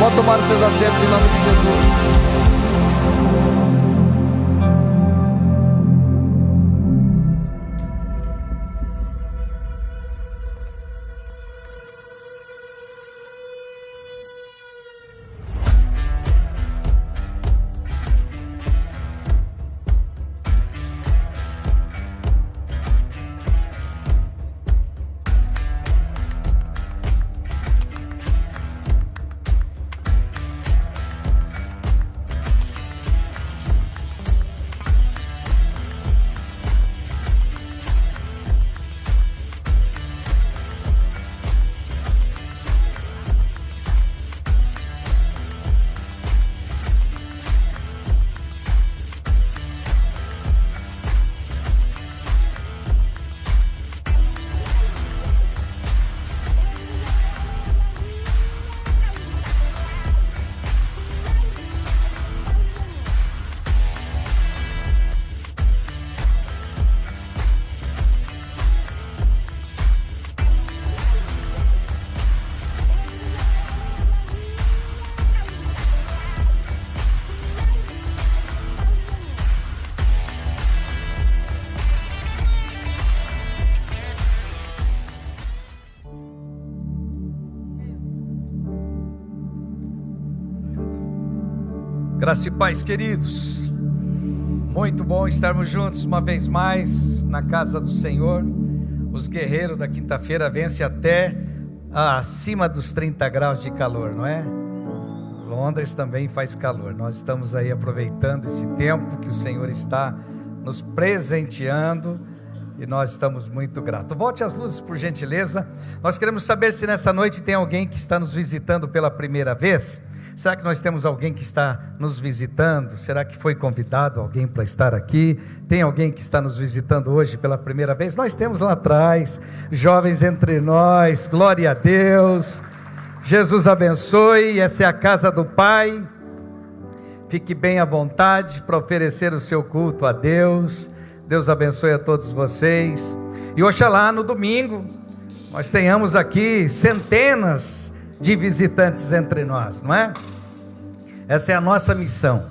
Pode tomar os seus assentos em nome de Jesus. Graça e paz, queridos. Muito bom estarmos juntos uma vez mais na casa do Senhor. Os guerreiros da quinta-feira vencem até acima dos 30 graus de calor, não é? Londres também faz calor. Nós estamos aí aproveitando esse tempo que o Senhor está nos presenteando e nós estamos muito gratos. Volte as luzes, por gentileza. Nós queremos saber se nessa noite tem alguém que está nos visitando pela primeira vez. Será que nós temos alguém que está nos visitando? Será que foi convidado alguém para estar aqui? Tem alguém que está nos visitando hoje pela primeira vez? Nós temos lá atrás, jovens entre nós, glória a Deus. Jesus abençoe, essa é a casa do Pai. Fique bem à vontade para oferecer o seu culto a Deus. Deus abençoe a todos vocês. E oxalá no domingo nós tenhamos aqui centenas de visitantes entre nós, não é? Essa é a nossa missão,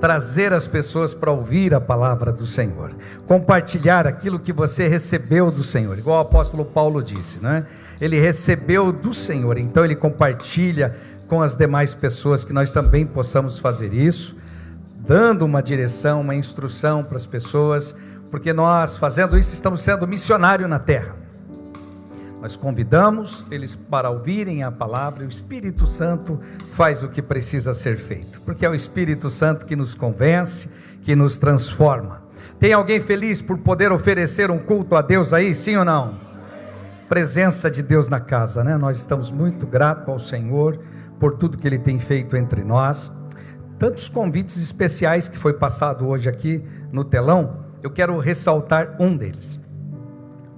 trazer as pessoas para ouvir a palavra do Senhor, compartilhar aquilo que você recebeu do Senhor, igual o apóstolo Paulo disse, né? Ele recebeu do Senhor, então ele compartilha com as demais pessoas, que nós também possamos fazer isso, dando uma direção, uma instrução para as pessoas, porque nós fazendo isso estamos sendo missionários na terra. Nós convidamos eles para ouvirem a palavra, e o Espírito Santo faz o que precisa ser feito, porque é o Espírito Santo que nos convence, que nos transforma. Tem alguém feliz por poder oferecer um culto a Deus aí, sim ou não? Presença de Deus na casa, né? Nós estamos muito gratos ao Senhor por tudo que Ele tem feito entre nós. Tantos convites especiais que foi passado hoje aqui no telão, eu quero ressaltar um deles.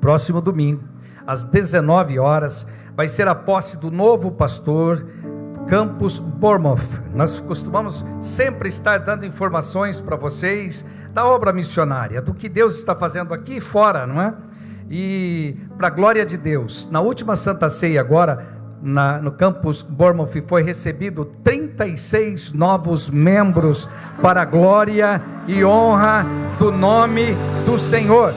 Próximo domingo, às 19 horas, vai ser a posse do novo pastor Campus Bournemouth. Nós costumamos sempre estar dando informações para vocês da obra missionária, do que Deus está fazendo aqui e fora, não é? E para a glória de Deus, na última Santa Ceia agora, no Campus Bournemouth, foi recebido 36 novos membros para a glória e honra do nome do Senhor.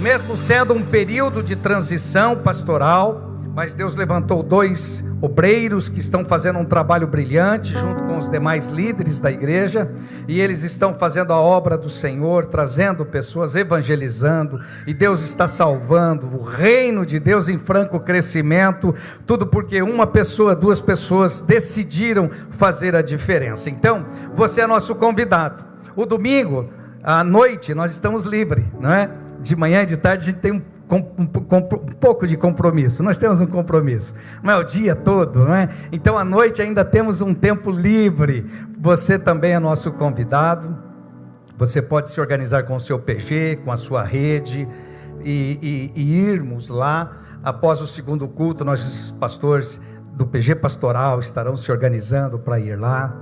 Mesmo sendo um período de transição pastoral, mas Deus levantou 2 obreiros que estão fazendo um trabalho brilhante junto com os demais líderes da igreja, e eles estão fazendo a obra do Senhor, trazendo pessoas, evangelizando, e Deus está salvando, o reino de Deus em franco crescimento, tudo porque uma pessoa, 2 pessoas decidiram fazer a diferença. Então, você é nosso convidado. O domingo, à noite, nós estamos livres, não é? De manhã e de tarde a gente tem um pouco de compromisso, nós temos um compromisso, não é o dia todo, não é? Então à noite ainda temos um tempo livre. Você também é nosso convidado. Você pode se organizar com o seu PG, com a sua rede, e irmos lá. Após o segundo culto, nós, os pastores do PG Pastoral, estarão se organizando para ir lá.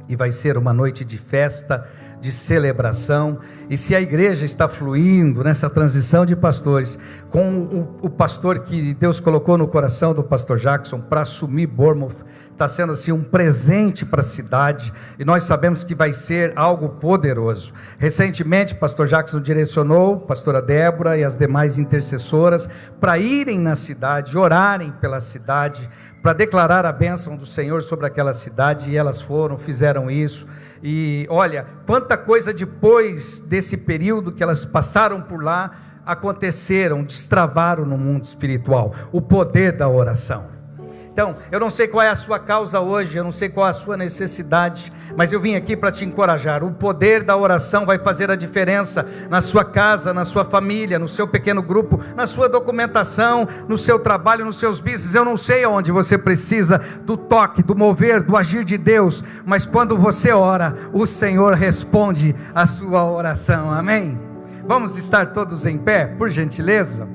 e vai ser uma noite de festa, de celebração. E se a igreja está fluindo nessa transição de pastores, com o pastor que Deus colocou no coração do pastor Jackson para assumir Bournemouth, está sendo assim um presente para a cidade, e nós sabemos que vai ser algo poderoso. Recentemente, pastor Jackson direcionou a pastora Débora e as demais intercessoras para irem na cidade, orarem pela cidade, para declarar a bênção do Senhor sobre aquela cidade, e elas foram, fizeram isso. E olha, quanta coisa depois desse período que elas passaram por lá, aconteceram, destravaram no mundo espiritual, o poder da oração. Então, eu não sei qual é a sua causa hoje, eu não sei qual é a sua necessidade, mas eu vim aqui para te encorajar. O poder da oração vai fazer a diferença na sua casa, na sua família, no seu pequeno grupo, na sua documentação, no seu trabalho, nos seus business. Eu não sei aonde você precisa do toque, do mover, do agir de Deus, mas quando você ora, o Senhor responde a sua oração, amém? Vamos estar todos em pé, por gentileza?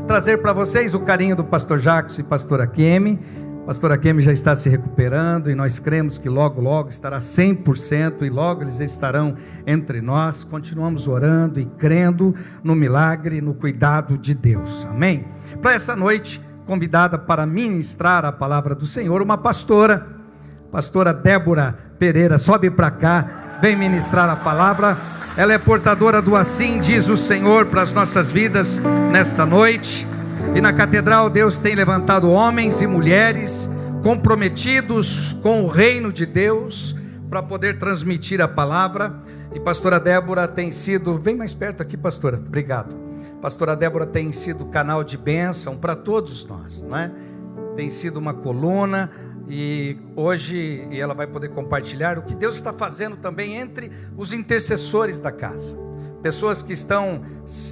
Trazer para vocês o carinho do pastor Jackson e pastora Kemi. Pastora Kemi já está se recuperando e nós cremos que logo, logo estará 100% e logo eles estarão entre nós. Continuamos orando e crendo no milagre, no cuidado de Deus, amém? Para essa noite, convidada para ministrar a palavra do Senhor, uma pastora Débora Pereira, sobe para cá, vem ministrar a palavra. Ela é portadora do assim diz o Senhor para as nossas vidas nesta noite. E na catedral Deus tem levantado homens e mulheres comprometidos com o reino de Deus para poder transmitir a palavra. E pastora Débora tem sido, vem mais perto aqui, pastora, obrigado. Pastora Débora tem sido canal de bênção para todos nós, não é? Tem sido uma coluna. E hoje ela vai poder compartilhar o que Deus está fazendo também entre os intercessores da casa. Pessoas que estão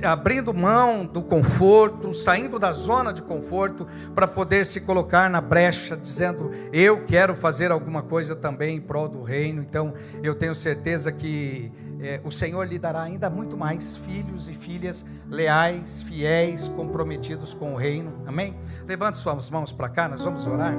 abrindo mão do conforto, saindo da zona de conforto, para poder se colocar na brecha, dizendo, eu quero fazer alguma coisa também em prol do reino. Então eu tenho certeza que o Senhor lhe dará ainda muito mais filhos e filhas leais, fiéis, comprometidos com o reino, amém? Levante suas mãos para cá, nós vamos orar.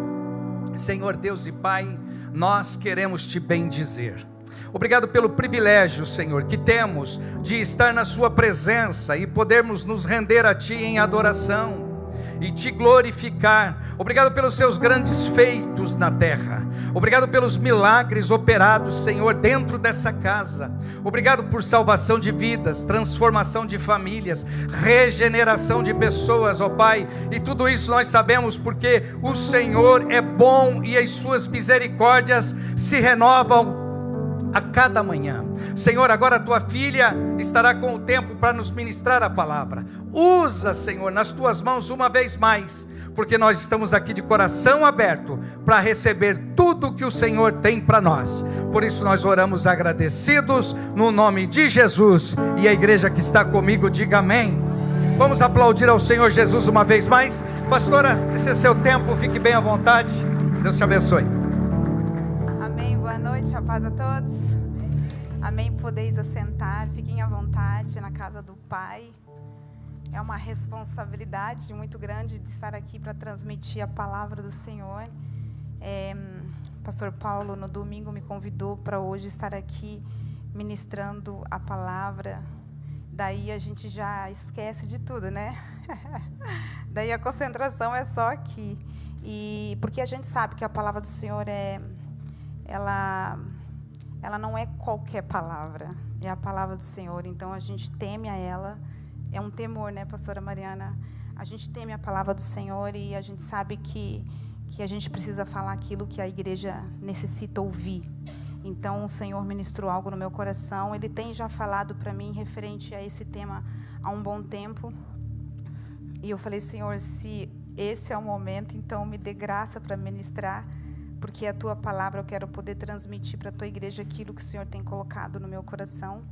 Senhor Deus e Pai, nós queremos te bendizer. Obrigado pelo privilégio, Senhor, que temos de estar na sua presença e podermos nos render a Ti em adoração e Te glorificar. Obrigado pelos Seus grandes feitos na terra. Obrigado pelos milagres operados, Senhor, dentro dessa casa. Obrigado por salvação de vidas, transformação de famílias, regeneração de pessoas, ó Pai. E tudo isso nós sabemos porque o Senhor é bom e as Suas misericórdias se renovam a cada manhã. Senhor, agora a tua filha estará com o tempo para nos ministrar a palavra. Usa, Senhor, nas tuas mãos uma vez mais, porque nós estamos aqui de coração aberto para receber tudo que o Senhor tem para nós. Por isso nós oramos agradecidos no nome de Jesus, e a igreja que está comigo diga amém. Vamos aplaudir ao Senhor Jesus uma vez mais. Pastora, esse é seu tempo, fique bem à vontade. Deus te abençoe. Boa noite, a paz a todos. Amém, podeis assentar, fiquem à vontade na casa do Pai. É uma responsabilidade muito grande de estar aqui para transmitir a palavra do Senhor. Pastor Paulo no domingo me convidou para hoje estar aqui ministrando a palavra. Daí a gente já esquece de tudo, né? Daí a concentração é só aqui. E porque a gente sabe que a palavra do Senhor ela não é qualquer palavra, é a palavra do Senhor. Então a gente teme a ela, é um temor, né, pastora Mariana? A gente teme a palavra do Senhor e a gente sabe que a gente precisa falar aquilo que a igreja necessita ouvir. Então o Senhor ministrou algo no meu coração, Ele tem já falado para mim referente a esse tema há um bom tempo. E eu falei, Senhor, se esse é o momento, então me dê graça para ministrar, porque a tua palavra eu quero poder transmitir para a tua igreja aquilo que o Senhor tem colocado no meu coração.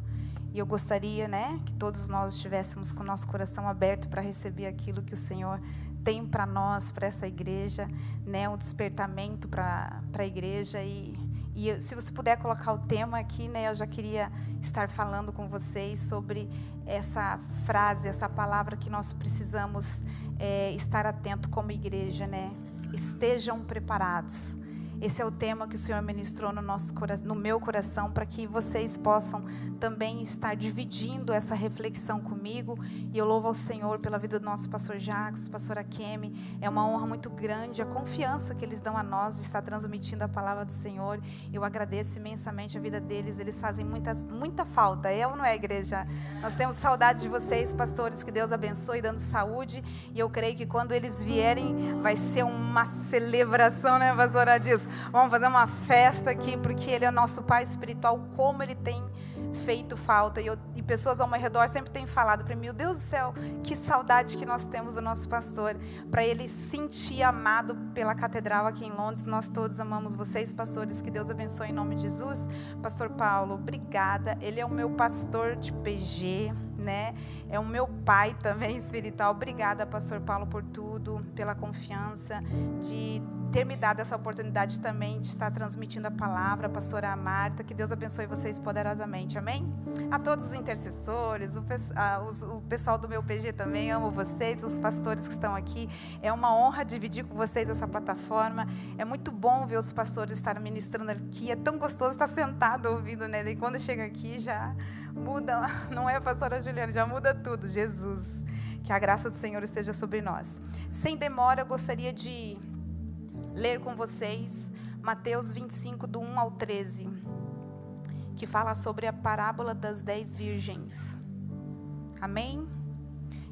E eu gostaria, né, que todos nós estivéssemos com o nosso coração aberto para receber aquilo que o Senhor tem para nós, para essa igreja, né, um despertamento para a igreja. E se você puder colocar o tema aqui, né, eu já queria estar falando com vocês sobre essa frase, essa palavra que nós precisamos estar atento como igreja, né? Estejam preparados. Esse é o tema que o Senhor ministrou no meu coração, para que vocês possam também estar dividindo essa reflexão comigo. E eu louvo ao Senhor pela vida do nosso pastor Jacques, pastora Kemi. É uma honra muito grande a confiança que eles dão a nós de estar transmitindo a palavra do Senhor. Eu agradeço imensamente a vida deles. Eles fazem muita falta. É ou não é, igreja? Nós temos saudade de vocês, pastores. Que Deus abençoe, dando saúde. E eu creio que quando eles vierem, vai ser uma celebração, né, pastora Dias? Vamos fazer uma festa aqui, porque Ele é nosso Pai espiritual, como Ele tem feito falta. E pessoas ao meu redor sempre têm falado para mim: meu Deus do céu, que saudade que nós temos do nosso pastor. Para ele sentir amado pela catedral aqui em Londres. Nós todos amamos vocês, pastores. Que Deus abençoe em nome de Jesus. Pastor Paulo, obrigada. Ele é o meu pastor de PG, né? É o meu pai também espiritual. Obrigada, pastor Paulo, por tudo, pela confiança de ter me dado essa oportunidade também de estar transmitindo a palavra. A pastora Marta, que Deus abençoe vocês poderosamente, amém? A todos os intercessores, o pessoal do meu PG também, amo vocês, os pastores que estão aqui. É uma honra dividir com vocês essa plataforma. É muito bom ver os pastores estarem ministrando aqui. É tão gostoso estar sentado ouvindo, né? E quando chega aqui já muda, não é, pastora Juliana? Já muda tudo. Jesus, que a graça do Senhor esteja sobre nós. Sem demora, eu gostaria de ler com vocês Mateus 25, do 1 ao 13, que fala sobre a parábola das 10 virgens. Amém?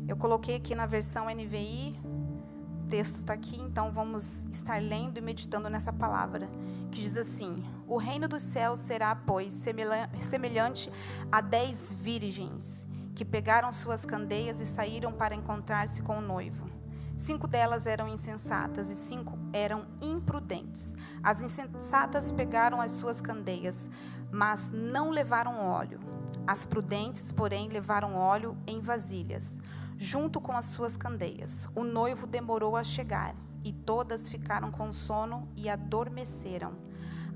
Eu coloquei aqui na versão NVI, o texto está aqui, então vamos estar lendo e meditando nessa palavra, que diz assim: o reino dos céus será, pois, semelhante a 10 virgens, que pegaram suas candeias e saíram para encontrar-se com o noivo. 5 delas eram insensatas e 5 eram imprudentes. As insensatas pegaram as suas candeias, mas não levaram óleo. As prudentes, porém, levaram óleo em vasilhas, junto com as suas candeias. O noivo demorou a chegar, e todas ficaram com sono e adormeceram.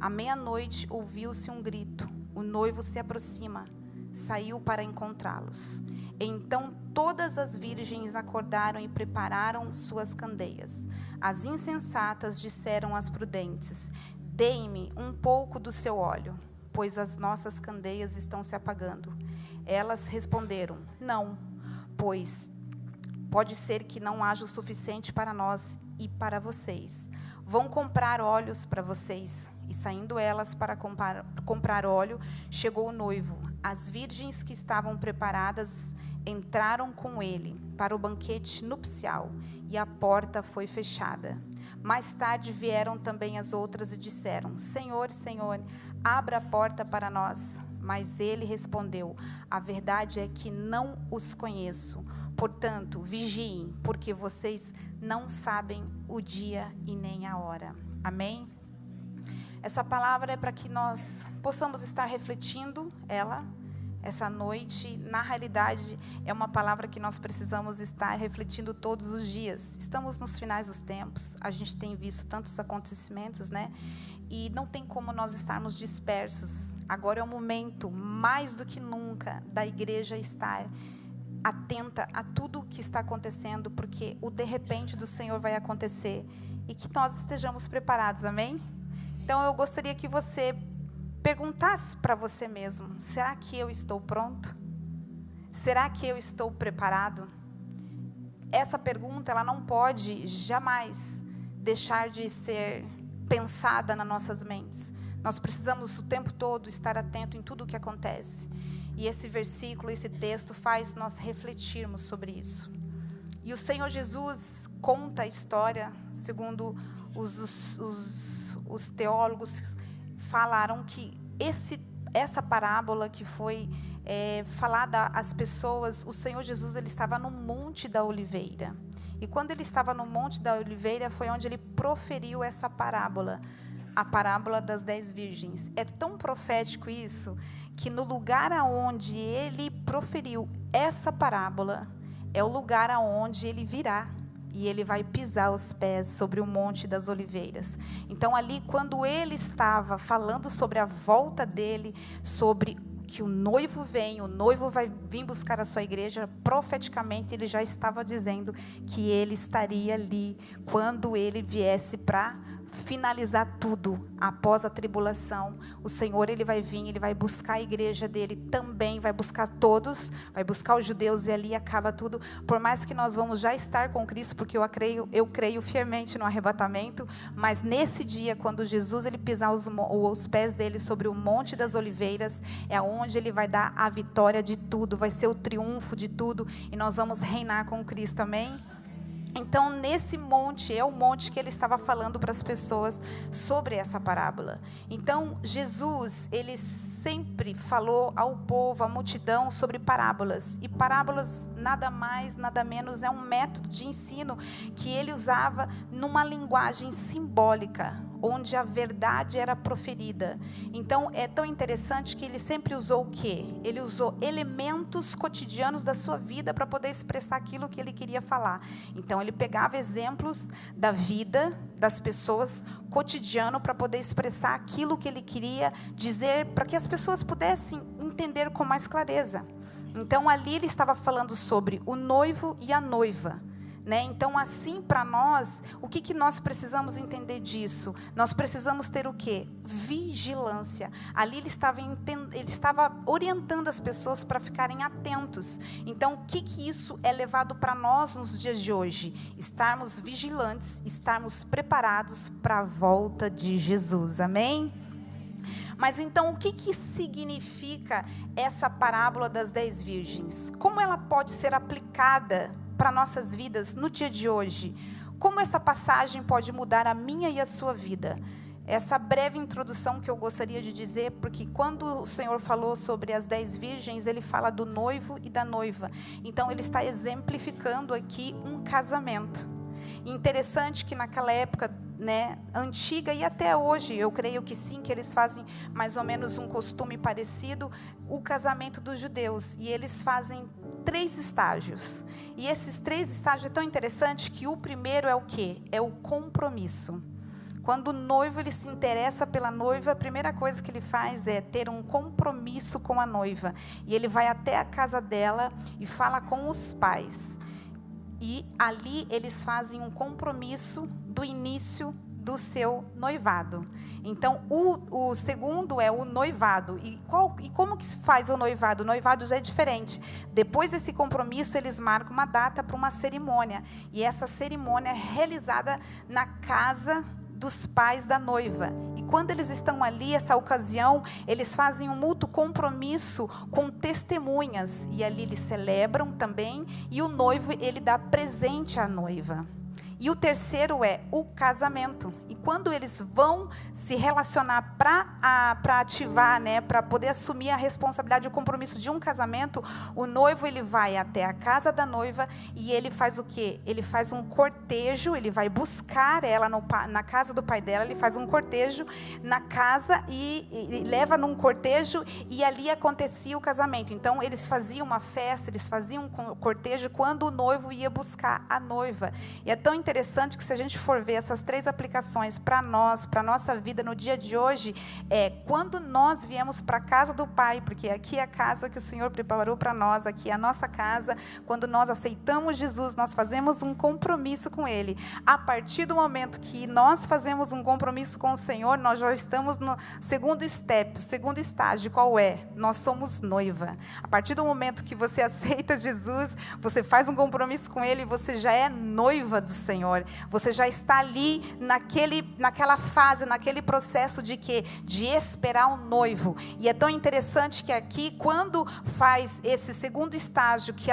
À meia-noite ouviu-se um grito: o noivo se aproxima. Saiu para encontrá-los. Então todas as virgens acordaram e prepararam suas candeias. As insensatas disseram às prudentes: dê-me um pouco do seu óleo, pois as nossas candeias estão se apagando. Elas responderam: não, pois pode ser que não haja o suficiente para nós e para vocês. Vão comprar óleos para vocês. E saindo elas para comprar óleo, chegou o noivo. As virgens que estavam preparadas entraram com ele para o banquete nupcial, e a porta foi fechada. Mais tarde vieram também as outras e disseram: Senhor, Senhor, abra a porta para nós. Mas ele respondeu: a verdade é que não os conheço. Portanto, vigiem, porque vocês não sabem o dia e nem a hora. Amém? Essa palavra é para que nós possamos estar refletindo ela essa noite. Na realidade, é uma palavra que nós precisamos estar refletindo todos os dias. Estamos nos finais dos tempos, a gente tem visto tantos acontecimentos, né? E não tem como nós estarmos dispersos. Agora é o momento, mais do que nunca, da igreja estar atenta a tudo o que está acontecendo, porque o de repente do Senhor vai acontecer e que nós estejamos preparados, amém? Então eu gostaria que você perguntasse para você mesmo: será que eu estou pronto? Será que eu estou preparado? Essa pergunta, ela não pode jamais deixar de ser pensada nas nossas mentes. Nós precisamos o tempo todo estar atento em tudo o que acontece. E esse versículo, esse texto faz nós refletirmos sobre isso. E o Senhor Jesus conta a história, segundo os teólogos falaram que essa parábola que foi falada às pessoas, o Senhor Jesus ele estava no Monte da Oliveira. E quando ele estava no Monte da Oliveira, foi onde ele proferiu essa parábola, a parábola das 10 virgens. É tão profético isso, que no lugar aonde ele proferiu essa parábola, é o lugar aonde ele virá. E ele vai pisar os pés sobre o Monte das Oliveiras. Então ali, quando ele estava falando sobre a volta dele, sobre que o noivo vem, o noivo vai vir buscar a sua igreja, profeticamente ele já estava dizendo que ele estaria ali quando ele viesse para finalizar tudo, após a tribulação, o Senhor, Ele vai vir, Ele vai buscar a igreja dEle também, vai buscar todos, vai buscar os judeus, e ali acaba tudo. Por mais que nós vamos já estar com Cristo, porque eu creio fielmente no arrebatamento, mas nesse dia, quando Jesus Ele pisar os pés dEle sobre o Monte das Oliveiras, é onde Ele vai dar a vitória de tudo, vai ser o triunfo de tudo, e nós vamos reinar com Cristo, amém? Então, nesse monte, é o monte que ele estava falando para as pessoas sobre essa parábola. Então, Jesus, ele sempre falou ao povo, à multidão, sobre parábolas. E parábolas, nada mais, nada menos, é um método de ensino que ele usava numa linguagem simbólica, onde a verdade era proferida. Então, é tão interessante que ele sempre usou o quê? Ele usou elementos cotidianos da sua vida para poder expressar aquilo que ele queria falar. Então, ele pegava exemplos da vida das pessoas, cotidiano, para poder expressar aquilo que ele queria dizer, para que as pessoas pudessem entender com mais clareza. Então, ali ele estava falando sobre o noivo e a noiva. Então, assim, para nós, o que nós precisamos entender disso? Nós precisamos ter o quê? Vigilância. Ali ele estava orientando as pessoas para ficarem atentos. Então, o que isso é levado para nós nos dias de hoje? Estarmos vigilantes, estarmos preparados para a volta de Jesus, amém? Mas então, o que significa essa parábola das 10 virgens? Como ela pode ser aplicada para nossas vidas no dia de hoje? Como essa passagem pode mudar a minha e a sua vida? Essa breve introdução que eu gostaria de dizer, porque quando o Senhor falou sobre as 10 virgens, ele fala do noivo e da noiva. Então, ele está exemplificando aqui um casamento. Interessante que naquela época, antiga, e até hoje, eu creio que sim, que eles fazem mais ou menos um costume parecido, o casamento dos judeus, e eles fazem 3 estágios, e esses 3 estágios é tão interessante que o primeiro é o quê? É o compromisso. Quando o noivo ele se interessa pela noiva, a primeira coisa que ele faz é ter um compromisso com a noiva, e ele vai até a casa dela e fala com os pais, e ali eles fazem um compromisso do início do seu noivado. Então, o segundo é o noivado. E como que se faz o noivado? O noivado já é diferente. Depois desse compromisso, eles marcam uma data para uma cerimônia. E essa cerimônia é realizada na casa dos pais da noiva. E quando eles estão ali, essa ocasião, eles fazem um mútuo compromisso com testemunhas. E ali eles celebram também. E o noivo, ele dá presente à noiva. E o terceiro é o casamento. E quando eles vão se relacionar para ativar, para poder assumir a responsabilidade e o compromisso de um casamento, o noivo ele vai até a casa da noiva e ele faz o quê? Ele faz um cortejo, ele vai buscar ela na casa do pai dela, ele faz um cortejo na casa e leva num cortejo, e ali acontecia o casamento. Então eles faziam uma festa, eles faziam um cortejo quando o noivo ia buscar a noiva. E é tão interessante que, se a gente for ver essas 3 aplicações para nós, para a nossa vida no dia de hoje, quando nós viemos para a casa do Pai, porque aqui é a casa que o Senhor preparou para nós, aqui é a nossa casa. Quando nós aceitamos Jesus, nós fazemos um compromisso com Ele. A partir do momento que nós fazemos um compromisso com o Senhor, nós já estamos no segundo step, segundo estágio. Qual é? Nós somos noiva. A partir do momento que você aceita Jesus, você faz um compromisso com Ele, você já é noiva do Senhor. Você já está ali naquela fase, naquele processo de quê? De esperar um noivo. E é tão interessante que aqui, quando faz esse segundo estágio, que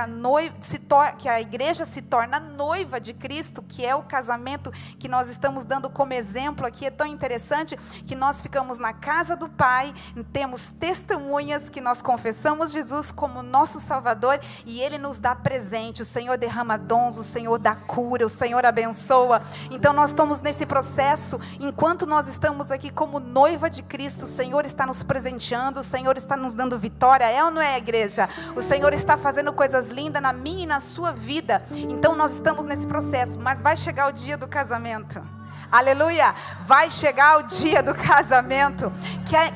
a igreja se torna noiva de Cristo, que é o casamento que nós estamos dando como exemplo aqui, é tão interessante que nós ficamos na casa do Pai, temos testemunhas que nós confessamos Jesus como nosso Salvador, e Ele nos dá presente. O Senhor derrama dons, o Senhor dá cura, o Senhor abençoa. Então nós estamos nesse processo, enquanto nós estamos aqui como noiva de Cristo, o Senhor está nos presenteando, o Senhor está nos dando vitória, é ou não é, igreja? O Senhor está fazendo coisas lindas na minha e na sua vida. Então nós estamos nesse processo, mas vai chegar o dia do casamento. Aleluia. Vai chegar o dia do casamento.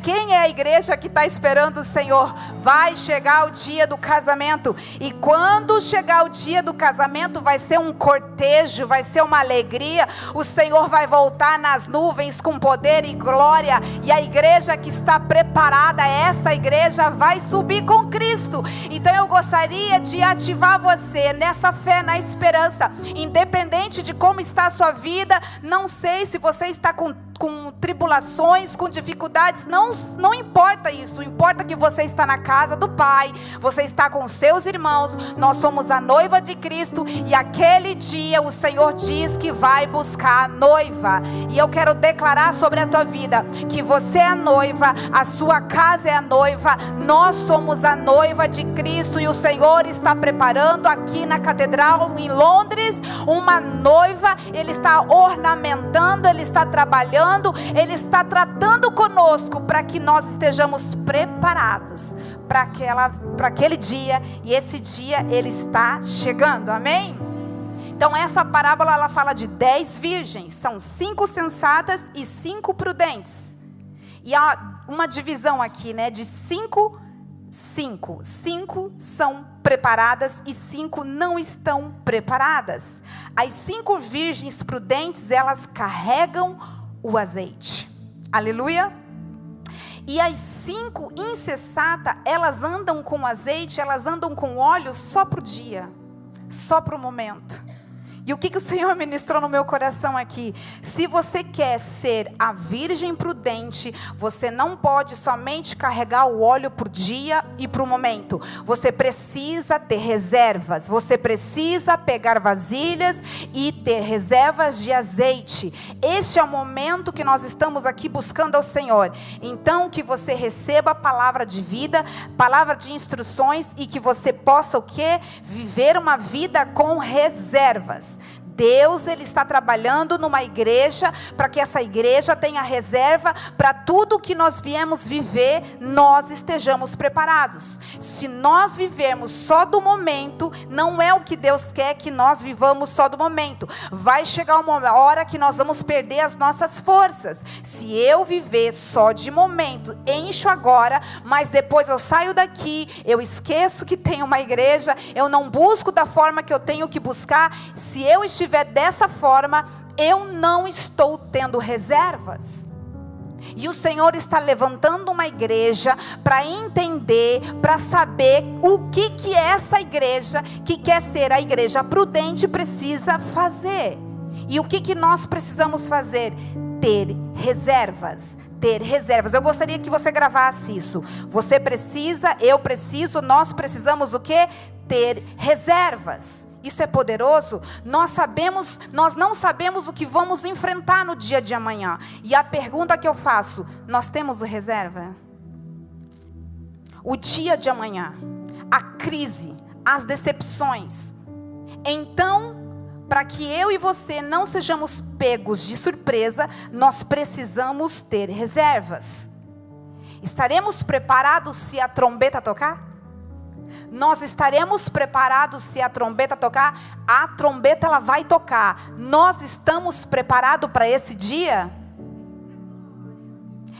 Quem é a igreja que está esperando o Senhor? Vai chegar o dia do casamento. E quando chegar o dia do casamento, vai ser um cortejo, vai ser uma alegria. O Senhor vai voltar nas nuvens com poder e glória. E a igreja que está preparada, essa igreja vai subir com Cristo. Então eu gostaria de ativar você nessa fé, na esperança. Independente de como está a sua vida, não sei se você está com tribulações, com dificuldades, não importa isso, importa que você está na casa do Pai, você está com seus irmãos, nós somos a noiva de Cristo, e aquele dia o Senhor diz que vai buscar a noiva, e eu quero declarar sobre a tua vida, que você é a noiva, a sua casa é a noiva, nós somos a noiva de Cristo, e o Senhor está preparando aqui na catedral em Londres, uma noiva, Ele está ornamentando, Ele está trabalhando, Ele está tratando conosco para que nós estejamos preparados para aquele dia, e esse dia Ele está chegando, amém? Então essa parábola ela fala de 10 virgens, são 5 sensatas e 5 prudentes, e há uma divisão aqui, né, de 5 são preparadas e 5 não estão preparadas. As 5 virgens prudentes, elas carregam o azeite, aleluia. E as 5 insensatas, elas andam com azeite, elas andam com óleo só para o dia, só para o momento. E o que o Senhor ministrou no meu coração aqui? Se você quer ser a virgem prudente, você não pode somente carregar o óleo por dia e para o momento. Você precisa ter reservas. Você precisa pegar vasilhas e ter reservas de azeite. Este é o momento que nós estamos aqui buscando ao Senhor. Então que você receba a palavra de vida, palavra de instruções, e que você possa o quê? Viver uma vida com reservas. Deus, Ele está trabalhando numa igreja, para que essa igreja tenha reserva, para tudo que nós viemos viver, nós estejamos preparados. Se nós vivermos só do momento, não é o que Deus quer que nós vivamos só do momento. Vai chegar uma hora que nós vamos perder as nossas forças. Se eu viver só de momento, encho agora, mas depois eu saio daqui, eu esqueço que tem uma igreja, eu não busco da forma que eu tenho que buscar. Se eu estiver dessa forma, eu não estou tendo reservas. E o Senhor está levantando uma igreja para entender, para saber o que essa igreja, que quer ser a igreja prudente, precisa fazer. E o que nós precisamos fazer? Ter reservas. Ter reservas. Eu gostaria que você gravasse isso. Você precisa, eu preciso, nós precisamos o quê? Ter reservas. Isso é poderoso. Nós não sabemos o que vamos enfrentar no dia de amanhã. E a pergunta que eu faço: nós temos reserva? O dia de amanhã, a crise, as decepções. Então, para que eu e você não sejamos pegos de surpresa, nós precisamos ter reservas. Estaremos preparados se a trombeta tocar? Nós estaremos preparados se a trombeta tocar? A trombeta ela vai tocar. Nós estamos preparados para esse dia?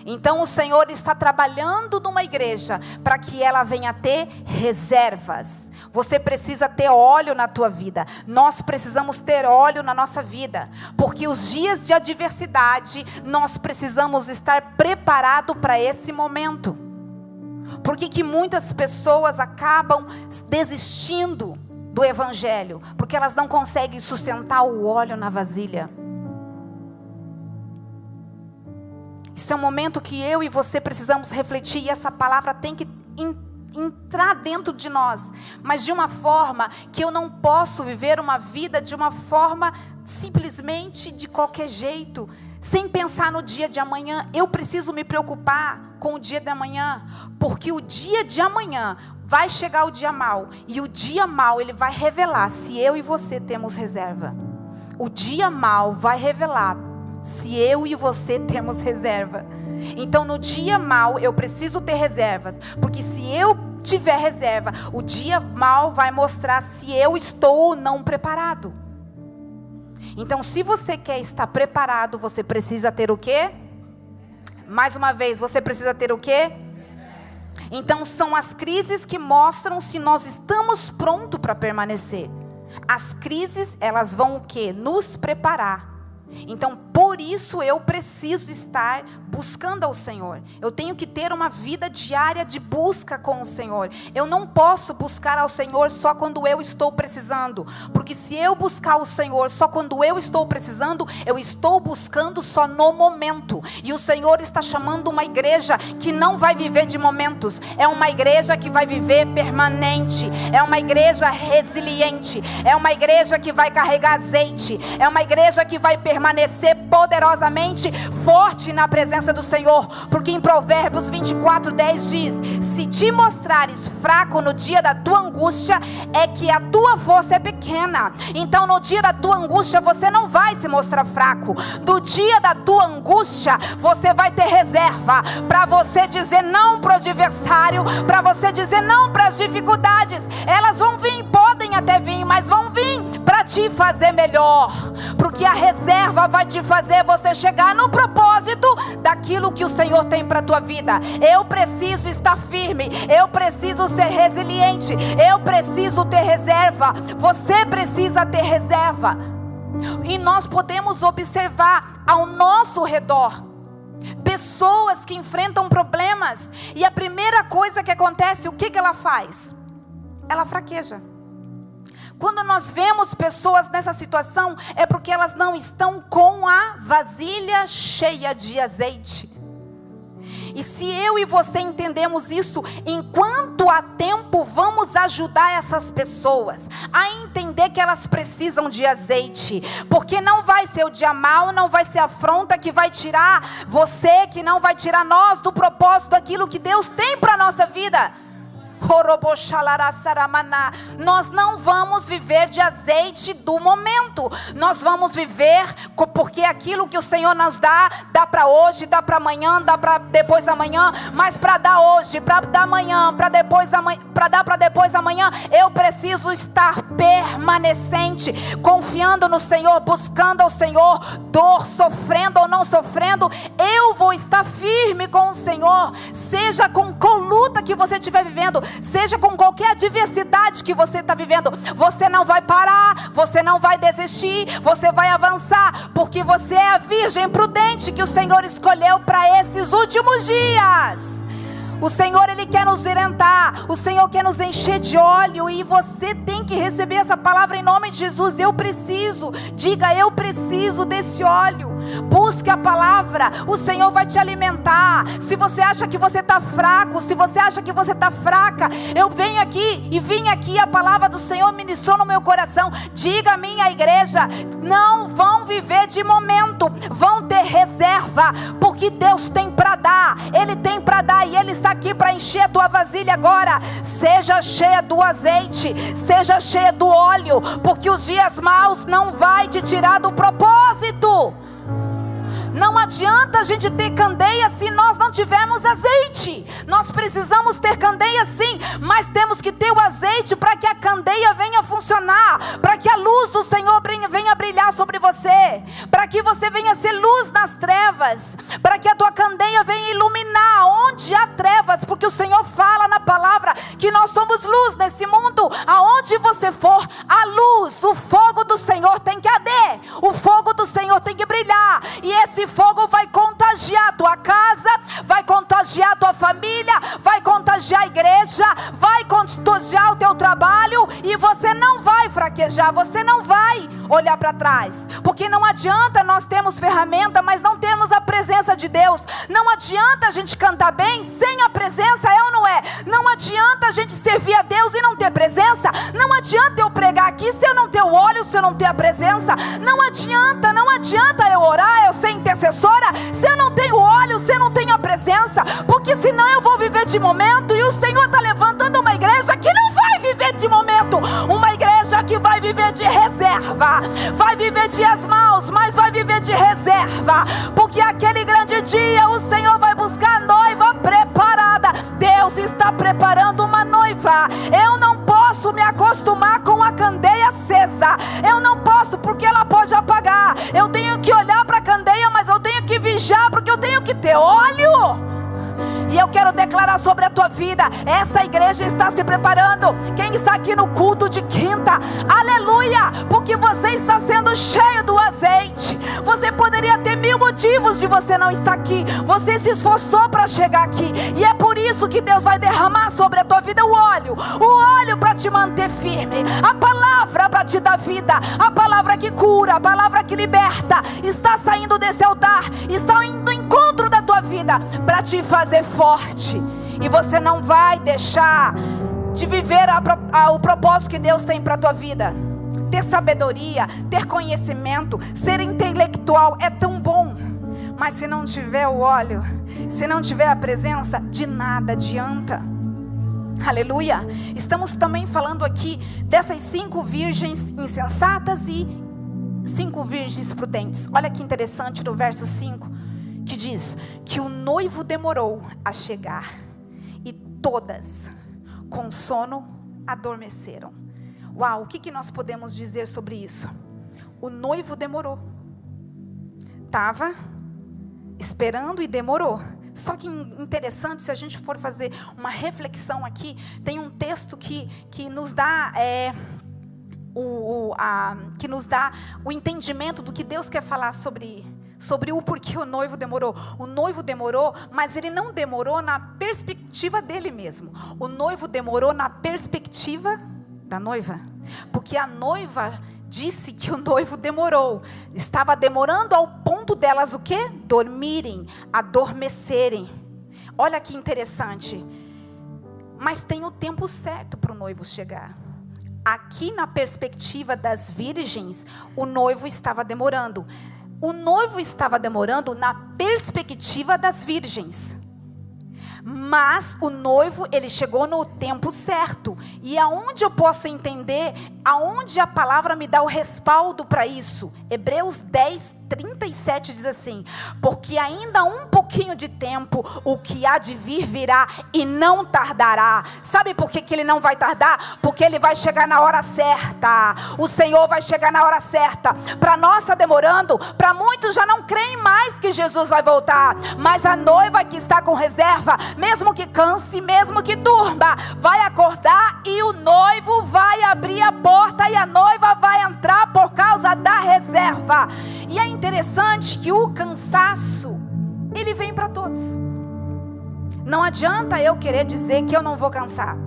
Então o Senhor está trabalhando numa igreja para que ela venha ter reservas. Você precisa ter óleo na tua vida. Nós precisamos ter óleo na nossa vida. Porque os dias de adversidade, nós precisamos estar preparados para esse momento. Por que muitas pessoas acabam desistindo do evangelho? Porque elas não conseguem sustentar o óleo na vasilha. Isso é um momento que eu e você precisamos refletir, e essa palavra tem que entrar dentro de nós, mas de uma forma que eu não posso viver uma vida de uma forma simplesmente de qualquer jeito, sem pensar no dia de amanhã. Eu preciso me preocupar com o dia de amanhã, porque o dia de amanhã vai chegar o dia mau, e o dia mau ele vai revelar se eu e você temos reserva. O dia mau vai revelar se eu e você temos reserva. Então no dia mau eu preciso ter reservas, porque se eu tiver reserva, o dia mau vai mostrar se eu estou ou não preparado. Então, se você quer estar preparado, você precisa ter o quê? Mais uma vez, você precisa ter o quê? Então, são as crises que mostram se nós estamos prontos para permanecer. As crises, elas vão o quê? Nos preparar. Então, por isso eu preciso estar buscando ao Senhor. Eu tenho que ter uma vida diária de busca com o Senhor. Eu não posso buscar ao Senhor só quando eu estou precisando. Porque se eu buscar o Senhor só quando eu estou precisando, eu estou buscando só no momento. E o Senhor está chamando uma igreja que não vai viver de momentos. É uma igreja que vai viver permanente. É uma igreja resiliente. É uma igreja que vai carregar azeite. É uma igreja que vai permanecer poderosamente forte na presença do Senhor. Porque em Provérbios 24:10 diz: se te mostrares fraco no dia da tua angústia, é que a tua força é pequena. Então no dia da tua angústia você não vai se mostrar fraco. No dia da tua angústia você vai ter reserva para você dizer não para o adversário, para você dizer não para as dificuldades. Elas vão vir, podem até vir, mas vão vir para te fazer melhor. Porque a reserva vai te fazer você chegar no propósito daquilo que o Senhor tem para a tua vida. Eu preciso estar firme, eu preciso ser resiliente, eu preciso ter reserva. Você precisa ter reserva. E nós podemos observar ao nosso redor pessoas que enfrentam problemas, e a primeira coisa que acontece, o que ela faz? Ela fraqueja. Quando nós vemos pessoas nessa situação, é porque elas não estão com a vasilha cheia de azeite. E se eu e você entendemos isso, enquanto há tempo, vamos ajudar essas pessoas a entender que elas precisam de azeite. Porque não vai ser o dia mau, não vai ser a afronta que vai tirar você, que não vai tirar nós do propósito daquilo que Deus tem para a nossa vida. Nós não vamos viver de azeite do momento. Nós vamos viver porque aquilo que o Senhor nos dá para hoje, dá para amanhã, dá para depois da manhã. Mas para dar hoje, para dar amanhã, para depois da manhã, para dar para depois da manhã, eu preciso estar permanecente, confiando no Senhor, buscando ao Senhor. Dor, sofrendo ou não sofrendo, eu vou estar firme com o Senhor. Seja com qual luta que você estiver vivendo, seja com qualquer adversidade que você está vivendo, você não vai parar, você não vai desistir, você vai avançar, porque você é a virgem prudente que o Senhor escolheu para esses últimos dias. O Senhor, Ele quer nos orientar, o Senhor quer nos encher de óleo, e você tem que receber essa palavra em nome de Jesus. Eu preciso, diga, eu preciso desse óleo. Busque a palavra, o Senhor vai te alimentar. Se você acha que você está fraco, se você acha que você está fraca, eu venho aqui e vim aqui, a palavra do Senhor ministrou no meu coração. Diga à minha igreja, não vão viver de momento, vão ter reserva, porque Deus tem para dar, Ele tem para dar, e Ele está aqui para encher a tua vasilha agora. Seja cheia do azeite, seja cheia do óleo, porque os dias maus não vai te tirar do propósito. Não adianta a gente ter candeia se nós não tivermos azeite. Nós precisamos ter candeia sim, mas temos que ter o azeite para que a candeia venha funcionar, para que a luz do Senhor venha brilhar sobre você, para que você venha ser luz nas trevas, para que a tua candeia venha iluminar onde há trevas, porque o Senhor fala na palavra que nós somos luz nesse mundo. Aonde você for, a luz, o fogo do Senhor tem que arder, o fogo do Senhor tem que brilhar, e esse fogo vai contagiar a tua casa, vai contagiar a tua família, vai contagiar a igreja, vai contagiar o teu trabalho, e você não vai fraquejar, você não vai olhar para trás, porque não adianta nós termos ferramenta, mas não temos a presença de Deus. Não adianta a gente cantar bem sem a presença, é ou não é? Não adianta a gente servir a Deus e não ter presença. Não adianta eu pregar aqui se eu não ter o óleo, se eu não ter a presença. Não adianta eu orar, eu ser intercessora, se eu não tenho óleo, se eu não tenho a presença, porque senão eu vou viver de momento, e o Senhor está levantando uma igreja que não vai viver de momento, uma igreja que vai viver de reserva, vai viver dias maus, mas vai viver de reserva, porque aquele grande dia o Senhor vai buscar a noiva preparada. Deus está preparando uma noiva. Eu não posso me acostumar com a candeia acesa, eu não posso, porque ela pode apagar. ter óleo. E eu quero declarar sobre a tua vida, essa igreja está se preparando. Quem está aqui no culto de quinta, aleluia, porque você está sendo cheio do azeite. Você poderia ter 1000 motivos de você não estar aqui. Você se esforçou para chegar aqui, e é por isso que Deus vai derramar sobre a tua vida o óleo para te manter firme, a palavra para te dar vida, a palavra que cura, a palavra que liberta, está saindo desse altar, está indo em encontro da tua vida para te fazer forte. E você não vai deixar de viver o propósito que Deus tem para a tua vida. Ter sabedoria, ter conhecimento, ser intelectual é tão bom, mas se não tiver o óleo, se não tiver a presença, de nada adianta. Aleluia. Estamos também falando aqui dessas 5 virgens insensatas e 5 virgens prudentes. Olha que interessante no verso 5, que diz que o noivo demorou a chegar e todas com sono adormeceram. Uau, o que nós podemos dizer sobre isso? O noivo demorou, estava esperando e demorou. Só que interessante, se a gente for fazer uma reflexão aqui, tem um texto que nos dá que nos dá o entendimento do que Deus quer falar sobre o porquê o noivo demorou. O noivo demorou, mas ele não demorou na perspectiva dele mesmo. O noivo demorou na perspectiva da noiva, porque a noiva disse que o noivo demorou, estava demorando ao ponto delas o quê? Dormirem, adormecerem. Olha que interessante. Mas tem o tempo certo para o noivo chegar. Aqui na perspectiva das virgens, o noivo estava demorando. O noivo estava demorando na perspectiva das virgens. Mas o noivo, ele chegou no tempo certo. E aonde eu posso entender, aonde a palavra me dá o respaldo para isso? Hebreus 10, 37 diz assim: porque ainda um pouquinho de tempo, o que há de vir virá e não tardará. Sabe por que ele não vai tardar? Porque ele vai chegar na hora certa. O Senhor vai chegar na hora certa. Para nós está demorando, para muitos já não creem mais que Jesus vai voltar. Mas a noiva que está com reserva, mesmo que canse, mesmo que durma, vai acordar e o noivo vai abrir a porta e a noiva vai entrar por causa da reserva. E é interessante que o cansaço, ele vem para todos. Não adianta eu querer dizer que eu não vou cansar.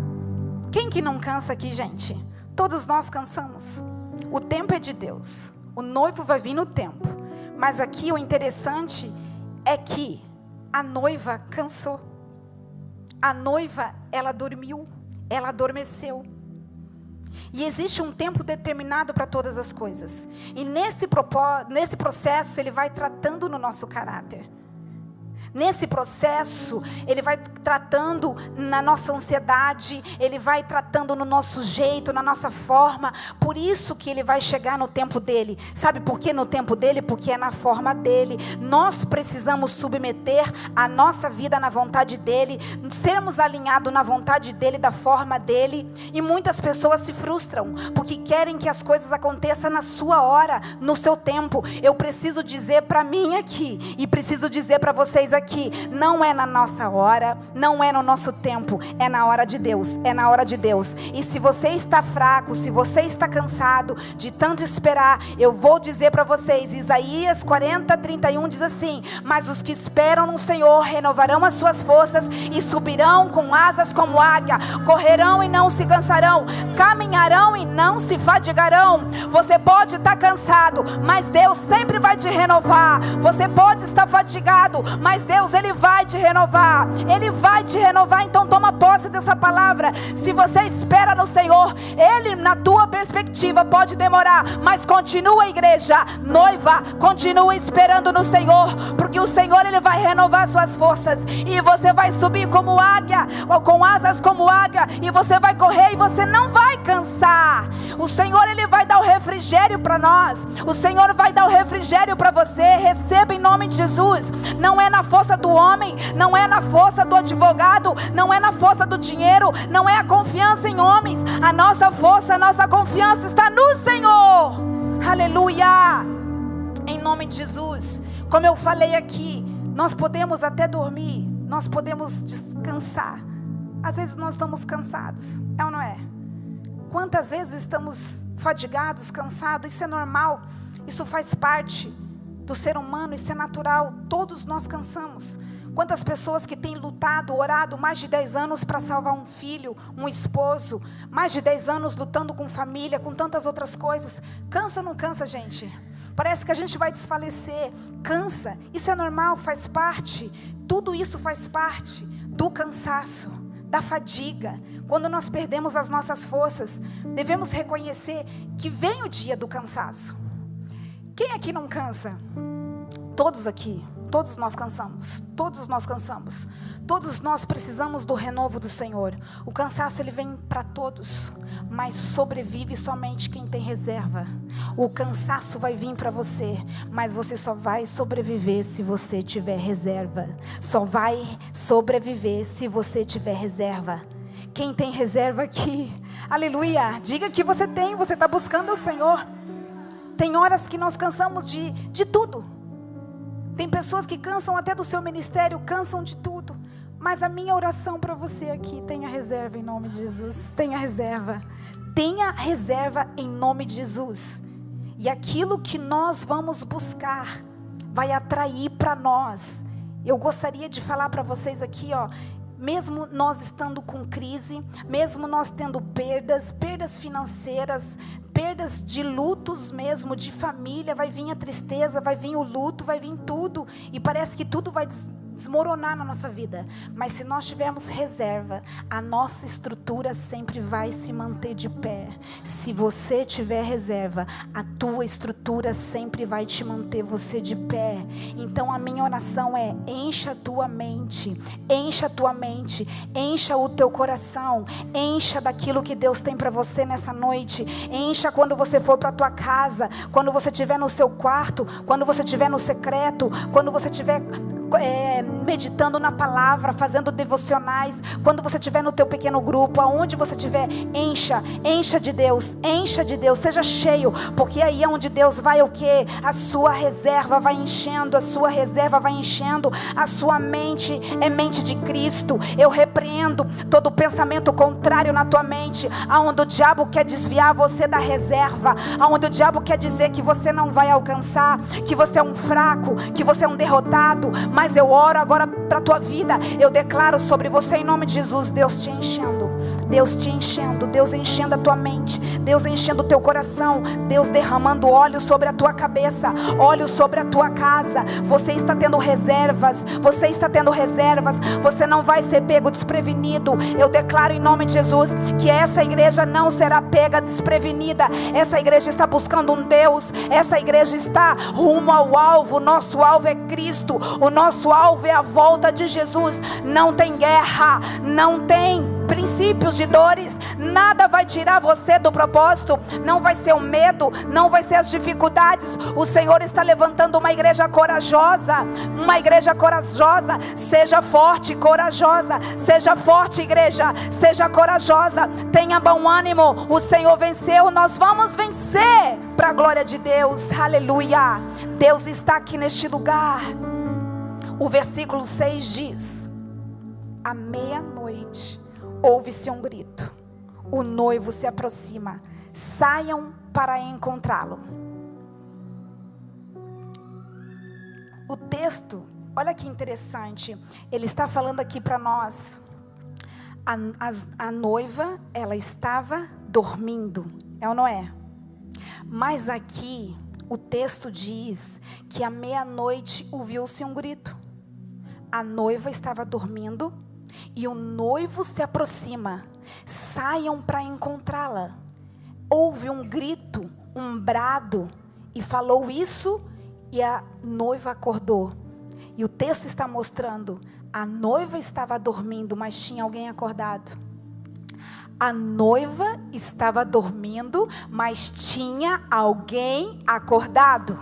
Quem que não cansa aqui, gente? Todos nós cansamos. O tempo é de Deus. O noivo vai vir no tempo. Mas aqui o interessante é que a noiva cansou. A noiva, ela dormiu, ela adormeceu. E existe um tempo determinado para todas as coisas. E nesse processo, ele vai tratando no nosso caráter. Nesse processo, ele vai tratando na nossa ansiedade, ele vai tratando no nosso jeito, na nossa forma. Por isso que ele vai chegar no tempo dele. Sabe por que no tempo dele? Porque é na forma dele. Nós precisamos submeter a nossa vida na vontade dele, sermos alinhados na vontade dele, da forma dele. E muitas pessoas se frustram, porque querem que as coisas aconteçam na sua hora, no seu tempo. Eu preciso dizer para mim aqui, e preciso dizer para vocês aqui, não é na nossa hora, não é no nosso tempo, é na hora de Deus, é na hora de Deus. E se você está fraco, se você está cansado de tanto esperar, eu vou dizer para vocês, Isaías 40, 31 diz assim: mas os que esperam no Senhor renovarão as suas forças e subirão com asas como águia, correrão e não se cansarão, caminharão e não se fadigarão. Você pode estar cansado, mas Deus sempre vai te renovar. Você pode estar fadigado, mas Deus, Ele vai te renovar. Ele vai te renovar. Então toma posse dessa palavra. Se você espera no Senhor, Ele na tua perspectiva pode demorar, mas continua, igreja, noiva, continua esperando no Senhor, porque o Senhor, Ele vai renovar suas forças, e você vai subir como águia, ou com asas como águia, e você vai correr e você não vai cansar. O Senhor, Ele vai dar o refrigério para nós. O Senhor vai dar o refrigério para você. Receba em nome de Jesus. Não é na força do homem, não é na força do advogado, não é na força do dinheiro, não é a confiança em homens. A nossa força, a nossa confiança está no Senhor. Aleluia. Em nome de Jesus. Como eu falei aqui, Nós podemos até dormir, nós podemos descansar. Às vezes nós estamos cansados, é ou não é? Quantas vezes estamos fadigados, cansados? Isso é normal, isso faz parte do ser humano, isso é natural. Todos nós cansamos. Quantas pessoas que têm lutado, orado mais de 10 anos para salvar um filho, um esposo, mais de 10 anos lutando com família, com tantas outras coisas. Cansa ou não cansa, gente? Parece que a gente vai desfalecer. Cansa, isso é normal, faz parte. Tudo isso faz parte do cansaço, da fadiga. Quando nós perdemos as nossas forças, devemos reconhecer que vem o dia do cansaço. Quem aqui não cansa? Todos aqui. Todos nós cansamos, todos nós cansamos, todos nós precisamos do renovo do Senhor. O cansaço ele vem para todos, mas sobrevive somente quem tem reserva. O cansaço vai vir para você, mas você só vai sobreviver se você tiver reserva. Só vai sobreviver se você tiver reserva. Quem tem reserva aqui? Aleluia! Diga que você tem, você está buscando o Senhor. Tem horas que nós cansamos de tudo. Tem pessoas que cansam até do seu ministério, cansam de tudo. Mas a minha oração para você aqui, tenha reserva em nome de Jesus. Tenha reserva. Tenha reserva em nome de Jesus. E aquilo que nós vamos buscar vai atrair para nós. Eu gostaria de falar para vocês aqui, ó. Mesmo nós estando com crise, mesmo nós tendo perdas financeiras, perdas de lutos mesmo, de família, vai vir a tristeza, vai vir o luto, vai vir tudo. E parece que tudo vai desmoronar na nossa vida. Mas se nós tivermos reserva, a nossa estrutura sempre vai se manter de pé. Se você tiver reserva, a tua estrutura sempre vai te manter você de pé. Então a minha oração é: encha a tua mente, encha a tua mente, encha o teu coração, encha daquilo que Deus tem para você nessa noite. Encha quando você for para a tua casa, quando você estiver no seu quarto, quando você estiver no secreto, quando você estiver meditando na palavra, fazendo devocionais, quando você estiver no teu pequeno grupo, aonde você estiver, encha de Deus, seja cheio, porque aí é onde Deus vai o quê? A sua reserva vai enchendo, a sua reserva vai enchendo, a sua mente é mente de Cristo. Eu repreendo todo pensamento contrário na tua mente, aonde o diabo quer desviar você da reserva, aonde o diabo quer dizer que você não vai alcançar, que você é um fraco, que você é um derrotado. Mas eu oro agora para a tua vida, eu declaro sobre você em nome de Jesus, Deus te enchendo, Deus enchendo a tua mente, Deus enchendo o teu coração, Deus derramando óleo sobre a tua cabeça, óleo sobre a tua casa. Você está tendo reservas, você não vai ser pego desprevenido. Eu declaro em nome de Jesus que essa igreja não será pega desprevenida. Essa igreja está buscando um Deus, essa igreja está rumo ao alvo. O nosso alvo é Cristo, o nosso alvo é a volta de Jesus. Não tem guerra, não tem princípios de dores, nada vai tirar você do propósito. Não vai ser o medo, não vai ser as dificuldades. O Senhor está levantando uma igreja corajosa, seja forte, corajosa, seja forte, igreja, seja corajosa, tenha bom ânimo. O Senhor venceu, nós vamos vencer para a glória de Deus. Aleluia, Deus está aqui neste lugar. O versículo 6 diz: à meia-noite ouve-se um grito, o noivo se aproxima, saiam para encontrá-lo. O texto, olha que interessante, ele está falando aqui para nós. A noiva, ela estava dormindo, é ou não é? Mas aqui o texto diz que à meia-noite ouviu-se um grito. A noiva estava dormindo e o noivo se aproxima. Saiam para encontrá-la. Houve um grito, um brado, e falou isso, e a noiva acordou. E o texto está mostrando: a noiva estava dormindo, mas tinha alguém acordado. A noiva estava dormindo, mas tinha alguém acordado.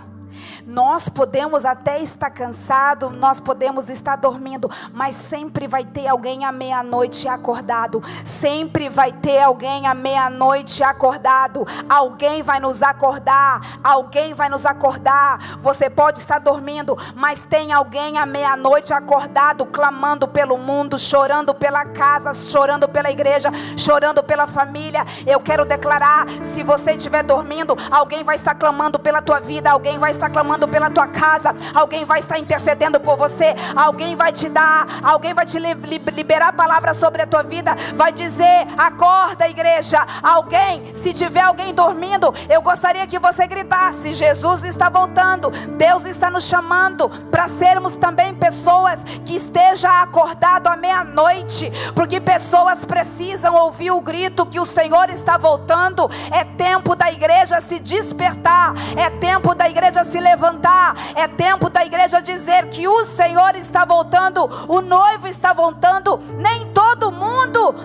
Nós podemos até estar cansados, nós podemos estar dormindo, mas sempre vai ter alguém à meia-noite acordado. Sempre vai ter alguém à meia-noite acordado. Alguém vai nos acordar. Alguém vai nos acordar. Você pode estar dormindo, mas tem alguém à meia-noite acordado, clamando pelo mundo, chorando pela casa, chorando pela igreja, chorando pela família. Eu quero declarar, se você estiver dormindo, alguém vai estar clamando pela tua vida, alguém vai estar clamando pela tua casa, alguém vai estar intercedendo por você, alguém vai te dar, alguém vai te liberar palavras sobre a tua vida, vai dizer: acorda, igreja. Alguém, se tiver alguém dormindo, eu gostaria que você gritasse: Jesus está voltando. Deus está nos chamando para sermos também pessoas que estejam acordados à meia-noite, porque pessoas precisam ouvir o grito que o Senhor está voltando. É tempo da igreja se despertar, é tempo da igreja se levantar, é tempo da igreja dizer que o Senhor está voltando, o noivo está voltando. Nem todo mundo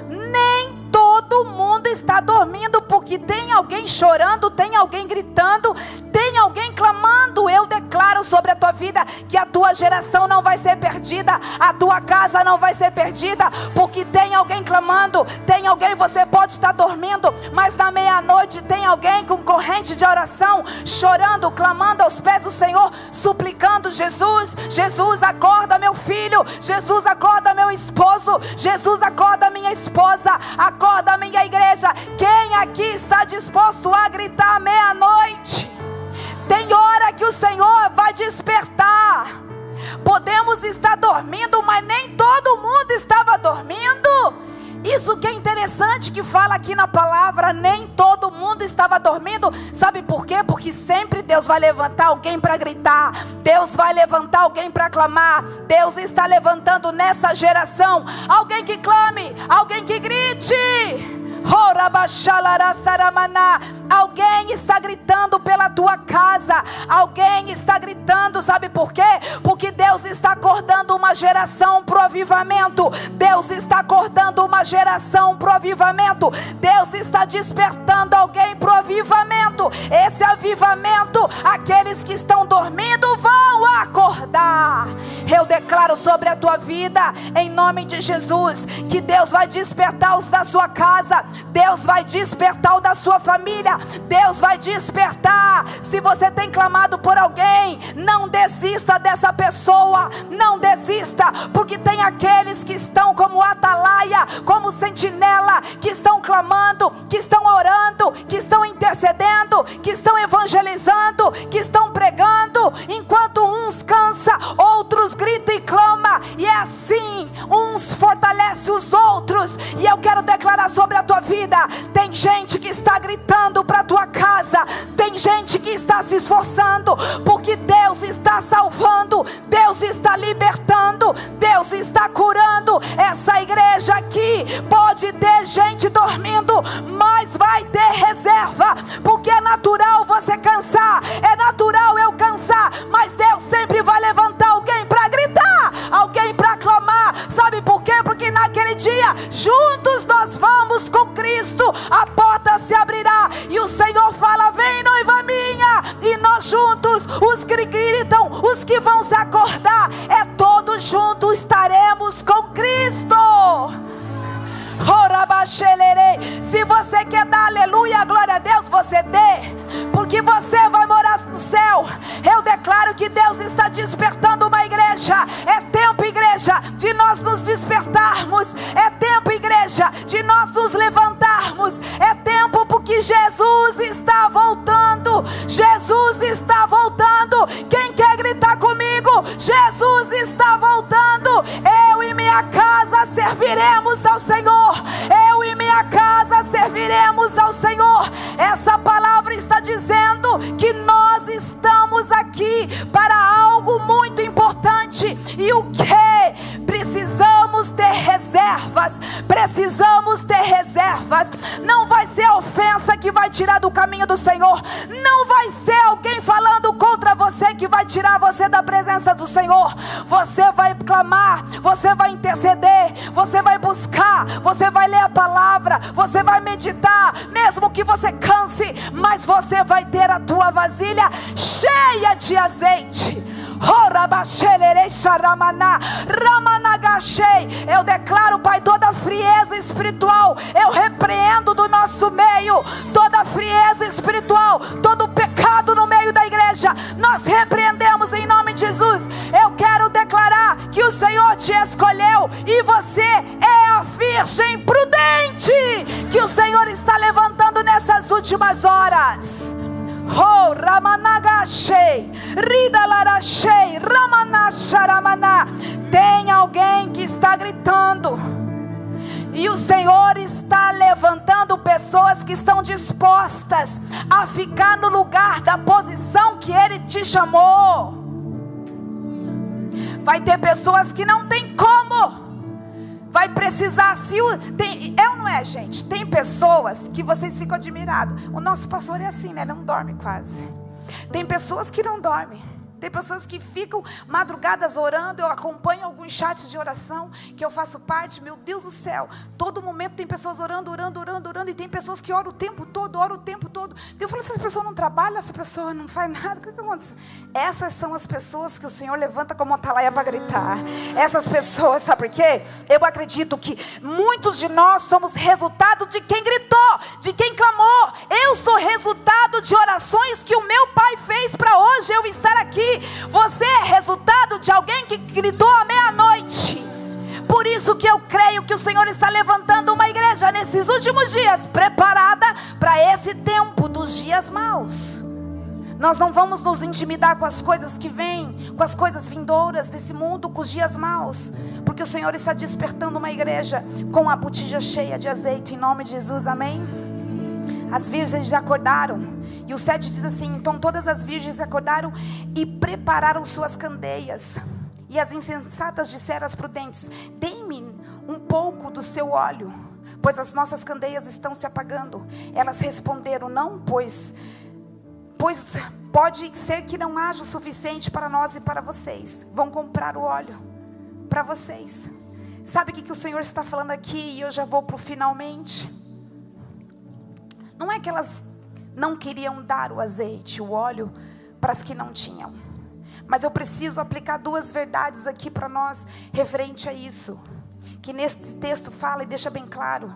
está dormindo, porque tem alguém chorando, tem alguém gritando, tem alguém clamando. Eu declaro sobre a tua vida que a tua geração não vai ser perdida, a tua casa não vai ser perdida, porque tem alguém clamando. Tem alguém, você pode estar dormindo, mas na meia-noite tem alguém com corrente de oração, chorando, clamando aos pés do Senhor, suplicando: Jesus, Jesus, acorda meu filho, Jesus, acorda meu esposo, Jesus, acorda minha esposa, acorda minha igreja. Quem aqui está disposto a gritar à meia-noite? Tem hora que o Senhor vai despertar. Podemos estar dormindo, mas nem todo mundo estava dormindo. Isso que é interessante, que fala aqui na palavra, nem todo mundo estava dormindo. Sabe por quê? Porque sempre Deus vai levantar alguém para gritar, Deus vai levantar alguém para clamar. Deus está levantando nessa geração alguém que clame, alguém que grite. Alguém está gritando pela tua casa, alguém está gritando, sabe por quê? Porque Deus está acordando uma geração pro avivamento. Deus está acordando uma geração pro avivamento. Deus está despertando alguém pro avivamento. Esse avivamento, aqueles que estão dormindo vão acordar. Eu declaro sobre a tua vida, em nome de Jesus, que Deus vai despertar os da sua casa, Deus vai despertar o da sua família, Deus vai despertar. Se você tem clamado por alguém, não desista dessa pessoa, não desista, porque tem aqueles que estão como atalaia, como sentinela, que estão clamando, que estão orando, que estão intercedendo, que estão evangelizando, que estão pregando, enquanto uns cansa, outros grita e clama, e é assim, uns fortalece os outros. E eu quero declarar sobre a tua vida, tem gente que está gritando para a tua casa, tem gente que está se esforçando, porque Deus está salvando, Deus está libertando, Deus está curando. Essa igreja aqui pode ter gente dormindo, mas vai ter reserva, porque é natural você cansar, é natural eu cansar, mas Deus sempre vai levantar alguém para gritar, alguém para clamar. Sabe por quê? Porque naquele dia, juntos nós vamos com Cristo, a porta se abrirá e o Senhor fala: vem, noiva minha, e nós juntos, os que gritam, os que vão se acordar, é todos juntos estaremos com Cristo. Se você quer dar aleluia, glória a Deus, você dê, porque você vai morar no céu. Eu declaro que Deus está despertando uma igreja. É tempo, igreja, de nós nos despertarmos. É tempo, igreja, de nós nos levantarmos. É tempo, porque Jesus está voltando. Jesus está voltando. Quem quer gritar comigo? Jesus está voltando. Eu e minha casa serviremos ao Senhor. Eu e minha casa serviremos ao Senhor. Essa palavra está dizendo que nós estamos aqui para algo muito importante. E o que? Precisamos ter reservas. Precisamos ter reservas. Não vai ser a ofensa que vai tirar do caminho do Senhor. Não vai ser alguém falando contra você que vai vai tirar você da presença do Senhor. Você vai clamar, você vai interceder, você vai buscar, você vai ler a palavra, você vai meditar, mesmo que você canse, mas você vai ter a tua vasilha cheia de azeite. Eu declaro, Pai, toda frieza espiritual eu repreendo do nosso meio. Toda frieza espiritual, todo pecado no meio da igreja, nós repreendemos em nome de Jesus. Eu quero declarar que o Senhor te escolheu e você é a virgem prudente que o Senhor está levantando nessas últimas horas. Oh, Ramanagashei, Ridalarashei, Ramanasharamana. Tem alguém que está gritando, e o Senhor está levantando pessoas que estão dispostas a ficar no lugar da posição que Ele te chamou. Vai ter pessoas que não tem como. Vai precisar, é ou não é, gente? Tem pessoas que vocês ficam admirados. O nosso pastor é assim, né? Não dorme quase. Tem pessoas que não dormem. Tem pessoas que ficam madrugadas orando. Eu acompanho alguns chats de oração que eu faço parte. Meu Deus do céu, todo momento tem pessoas orando. E tem pessoas que oram o tempo todo. Eu falo, essa pessoa não trabalha, essa pessoa não faz nada. O que acontece? Essas são as pessoas que o Senhor levanta como atalaia para gritar. Essas pessoas, sabe por quê? Eu acredito que muitos de nós somos resultado de quem gritou, de quem clamou. Eu sou resultado de orações que o meu Pai fez para hoje eu estar aqui. Você é resultado de alguém que gritou à meia-noite. Por isso que eu creio que o Senhor está levantando uma igreja nesses últimos dias, preparada para esse tempo dos dias maus. Nós não vamos nos intimidar com as coisas que vêm, com as coisas vindouras desse mundo, com os dias maus, porque o Senhor está despertando uma igreja com a botija cheia de azeite, em nome de Jesus, amém? As virgens já acordaram. E o 7 diz assim: então todas as virgens acordaram e prepararam suas candeias. E as insensatas disseram às prudentes: dê-me um pouco do seu óleo, pois as nossas candeias estão se apagando. Elas responderam: não, pois pode ser que não haja o suficiente para nós e para vocês. Vão comprar o óleo para vocês. Sabe o que o Senhor está falando aqui? E eu já vou para o finalmente. Não é que elas não queriam dar o azeite, o óleo, para as que não tinham. Mas eu preciso aplicar duas verdades aqui para nós, referente a isso. Que nesse texto fala e deixa bem claro,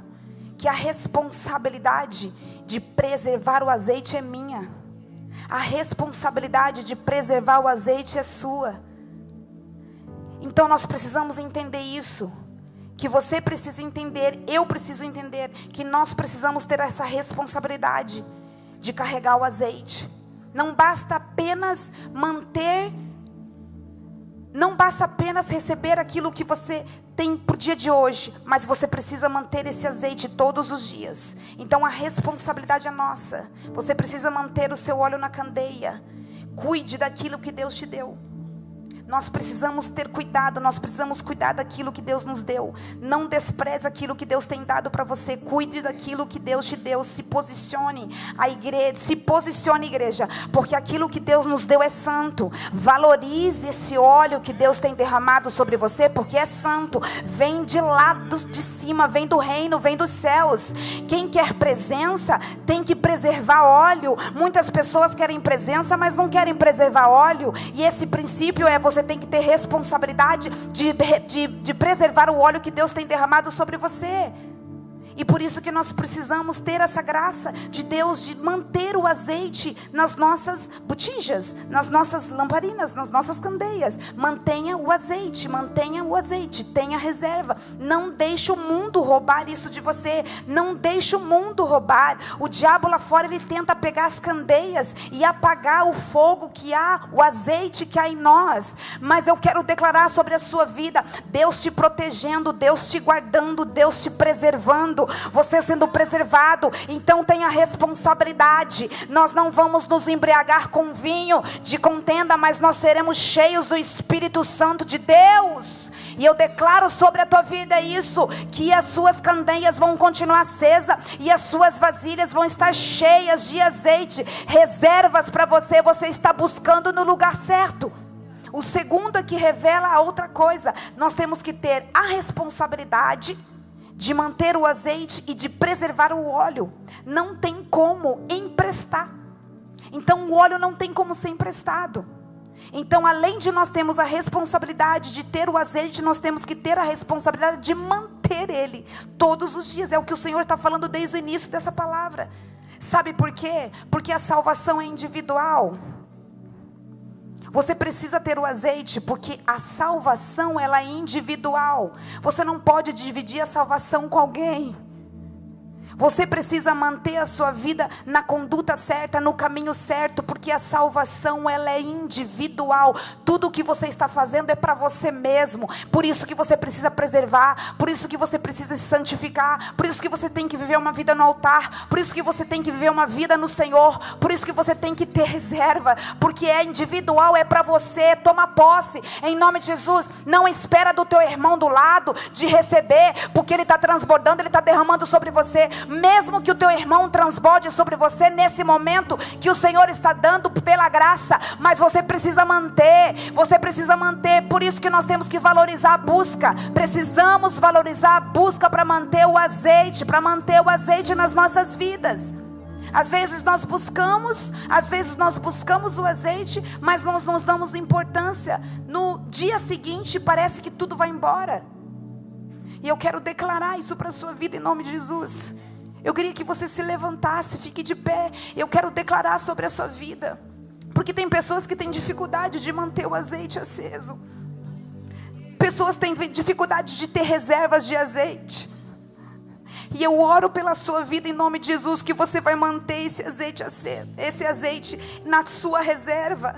que a responsabilidade de preservar o azeite é minha. A responsabilidade de preservar o azeite é sua. Então nós precisamos entender isso. Que você precisa entender, eu preciso entender, que nós precisamos ter essa responsabilidade de carregar o azeite. Não basta apenas receber aquilo que você tem para o dia de hoje, mas você precisa manter esse azeite todos os dias. Então a responsabilidade é nossa. Você precisa manter o seu óleo na candeia. Cuide daquilo que Deus te deu. Nós precisamos ter cuidado, nós precisamos cuidar daquilo que Deus nos deu. Não despreze aquilo que Deus tem dado para você. Cuide daquilo que Deus te deu. Se posicione, igreja, porque aquilo que Deus nos deu é santo. Valorize esse óleo que Deus tem derramado sobre você, porque é santo. Vem de lá de cima, vem do reino, vem dos céus. Quem quer presença tem que preservar óleo. Muitas pessoas querem presença, mas não querem preservar óleo. E esse princípio é: você tem que ter responsabilidade de preservar o óleo que Deus tem derramado sobre você. E por isso que nós precisamos ter essa graça de Deus, de manter o azeite nas nossas botijas, nas nossas lamparinas, nas nossas candeias. Mantenha o azeite, tenha reserva. Não deixe o mundo roubar isso de você. Não deixe o mundo roubar. O diabo lá fora, ele tenta pegar as candeias e apagar o fogo que há, o azeite que há em nós. Mas eu quero declarar sobre a sua vida: Deus te protegendo, Deus te guardando, Deus te preservando. Você sendo preservado, então tenha responsabilidade. Nós não vamos nos embriagar com vinho de contenda, mas nós seremos cheios do Espírito Santo de Deus. E eu declaro sobre a tua vida isso, que as suas candeias vão continuar acesas e as suas vasilhas vão estar cheias de azeite, reservas para você. Você está buscando no lugar certo. O segundo aqui revela a outra coisa. Nós temos que ter a responsabilidade de manter o azeite e de preservar o óleo. Não tem como emprestar. Então o óleo não tem como ser emprestado. Então, além de nós termos a responsabilidade de ter o azeite, nós temos que ter a responsabilidade de manter ele todos os dias. É o que o Senhor está falando desde o início dessa palavra. Sabe por quê? Porque a salvação é individual. Você precisa ter o azeite, porque a salvação ela é individual. Você não pode dividir a salvação com alguém. Você precisa manter a sua vida na conduta certa, no caminho certo, porque a salvação ela é individual. Tudo o que você está fazendo é para você mesmo. Por isso que você precisa preservar, por isso que você precisa se santificar, por isso que você tem que viver uma vida no altar, por isso que você tem que viver uma vida no Senhor, por isso que você tem que ter reserva, porque é individual, é para você. Toma posse, em nome de Jesus. Não espera do teu irmão do lado de receber, porque ele está transbordando, ele está derramando sobre você. Mesmo que o teu irmão transborde sobre você nesse momento que o Senhor está dando pela graça, mas você precisa manter, por isso que nós temos que valorizar a busca. Precisamos valorizar a busca para manter o azeite, nas nossas vidas. Às vezes nós buscamos o azeite, mas nós não damos importância. No dia seguinte parece que tudo vai embora. E eu quero declarar isso para a sua vida em nome de Jesus. Eu queria que você se levantasse, fique de pé. Eu quero declarar sobre a sua vida. Porque tem pessoas que têm dificuldade de manter o azeite aceso. Pessoas têm dificuldade de ter reservas de azeite. E eu oro pela sua vida em nome de Jesus, que você vai manter esse azeite aceso, esse azeite na sua reserva.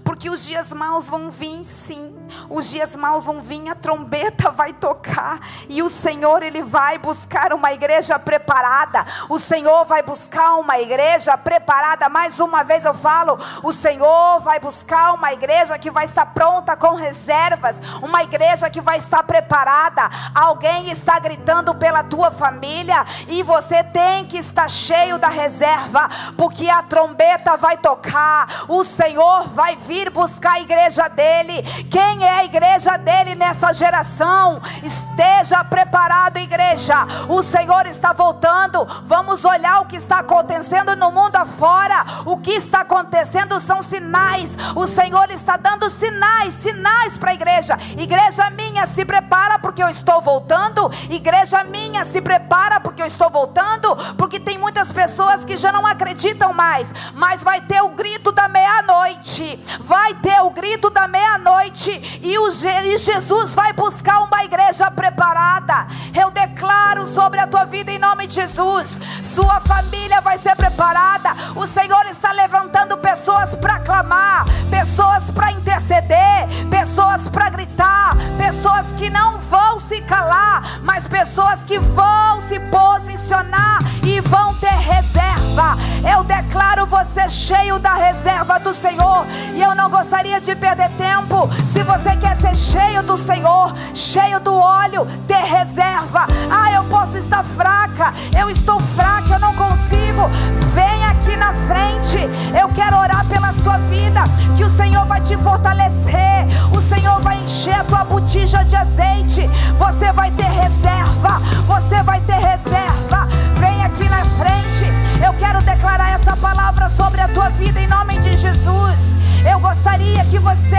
Porque os dias maus vão vir, sim. Os dias maus vão vir, a trombeta vai tocar. E o Senhor, Ele vai buscar uma igreja preparada. O Senhor vai buscar uma igreja preparada. Mais uma vez eu falo, o Senhor vai buscar uma igreja que vai estar pronta com reservas. Uma igreja que vai estar preparada. Alguém está gritando pela tua família, e você tem que estar cheio da reserva, porque a trombeta vai tocar. O Senhor vai vir buscar a igreja dele. Quem é a igreja dele nessa geração? Esteja preparado, igreja. O Senhor está voltando. Vamos olhar o que está acontecendo no mundo afora. O que está acontecendo são sinais. O Senhor está dando sinais para a igreja. Igreja minha, se prepara, porque eu estou voltando. Igreja minha, se prepara, porque eu estou voltando. Porque tem muitas pessoas que já não acreditam mais, mas vai ter o grito da meia-noite. Vai ter o grito da meia-noite, e Jesus vai buscar uma igreja preparada. Eu declaro sobre a tua vida em nome de Jesus. Sua família vai ser preparada. O Senhor está levantando pessoas para clamar, pessoas para interceder, pessoas para gritar, pessoas que não vão se calar, mas pessoas que vão se posicionar e vão ter reserva. Eu declaro você cheio da reserva do Senhor. E eu não gostaria de perder tempo. Se você quer ser cheio do Senhor, cheio do óleo, ter reserva. Eu posso estar fraca, eu estou fraca, eu não consigo. Vem aqui na frente. Eu quero orar pela sua vida, que o Senhor vai te fortalecer. O Senhor vai encher a tua botija de azeite. Você vai ter reserva. Você vai ter reserva. Vem aqui na frente. Eu quero declarar essa palavra sobre a tua vida em nome de Jesus. Eu gostaria que você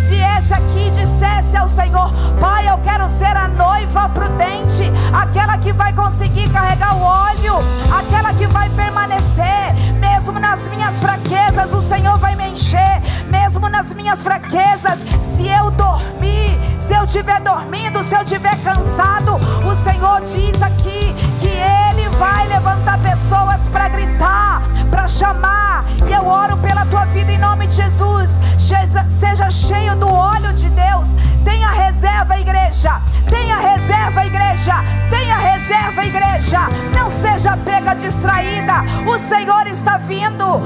viesse aqui e dissesse ao Senhor: Pai, eu quero ser a noiva prudente, aquela que vai conseguir carregar o óleo, aquela que vai permanecer. Mesmo nas minhas fraquezas, o Senhor vai me encher. Mesmo nas minhas fraquezas, se eu dormir, se eu estiver dormindo, se eu estiver cansado, o Senhor diz aqui que Ele vai levantar pessoas para gritar, para chamar. E eu oro pela tua vida em nome de Jesus. Seja cheio do óleo de Deus. Tenha reserva, igreja. Tenha reserva, igreja. Tenha reserva, igreja. Não seja pega distraída. O Senhor está vindo.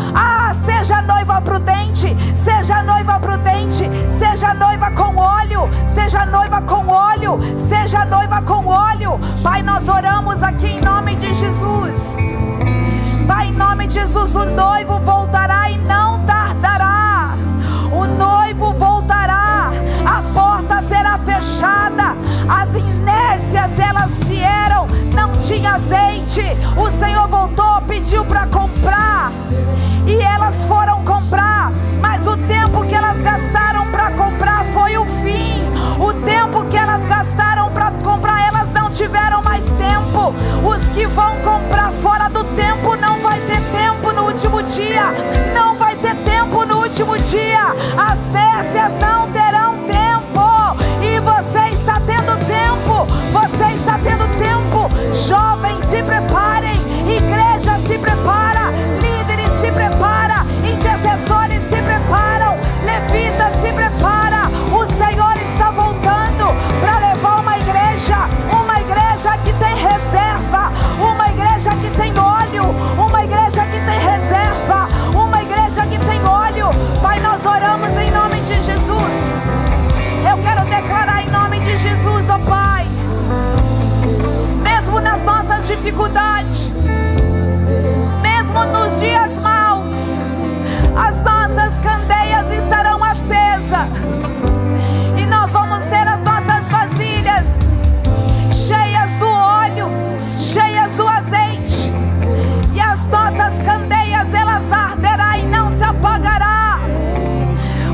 Seja noiva prudente. Seja noiva prudente. Seja noiva com óleo. Seja seja noiva com óleo, seja noiva com óleo. Pai, nós oramos aqui em nome de Jesus. Pai, em nome de Jesus, o noivo voltará e não tardará. O noivo voltará, a porta será fechada, as inércias elas vieram, não tinha azeite, o Senhor voltou, pediu para comprar, e elas foram comprar, mas o tempo que elas gastaram para comprar foi o fim. O tempo que elas gastaram para comprar, elas não tiveram mais tempo. Os que vão comprar fora do tempo não vai ter tempo no último dia, não vai ter tempo no último dia. As nércias não terão tempo, e você está tendo tempo, você está tendo tempo. Jovens, se preparem, igreja se prepara, líderes se prepara, intercessores se preparam, levitas se prepara. O Senhor está voltando para levar uma igreja que tem reserva, uma igreja que tem óleo, uma igreja que tem reserva, uma igreja que tem óleo. Pai, nós oramos em nome de Jesus. Eu quero declarar em nome de Jesus, ó Pai, mesmo nas nossas dificuldades, mesmo nos dias maus, as nossas candeias estarão acesas, e nós vamos ter as nossas vasilhas cheias do óleo, cheias do azeite, e as nossas candeias elas arderão e não se apagará.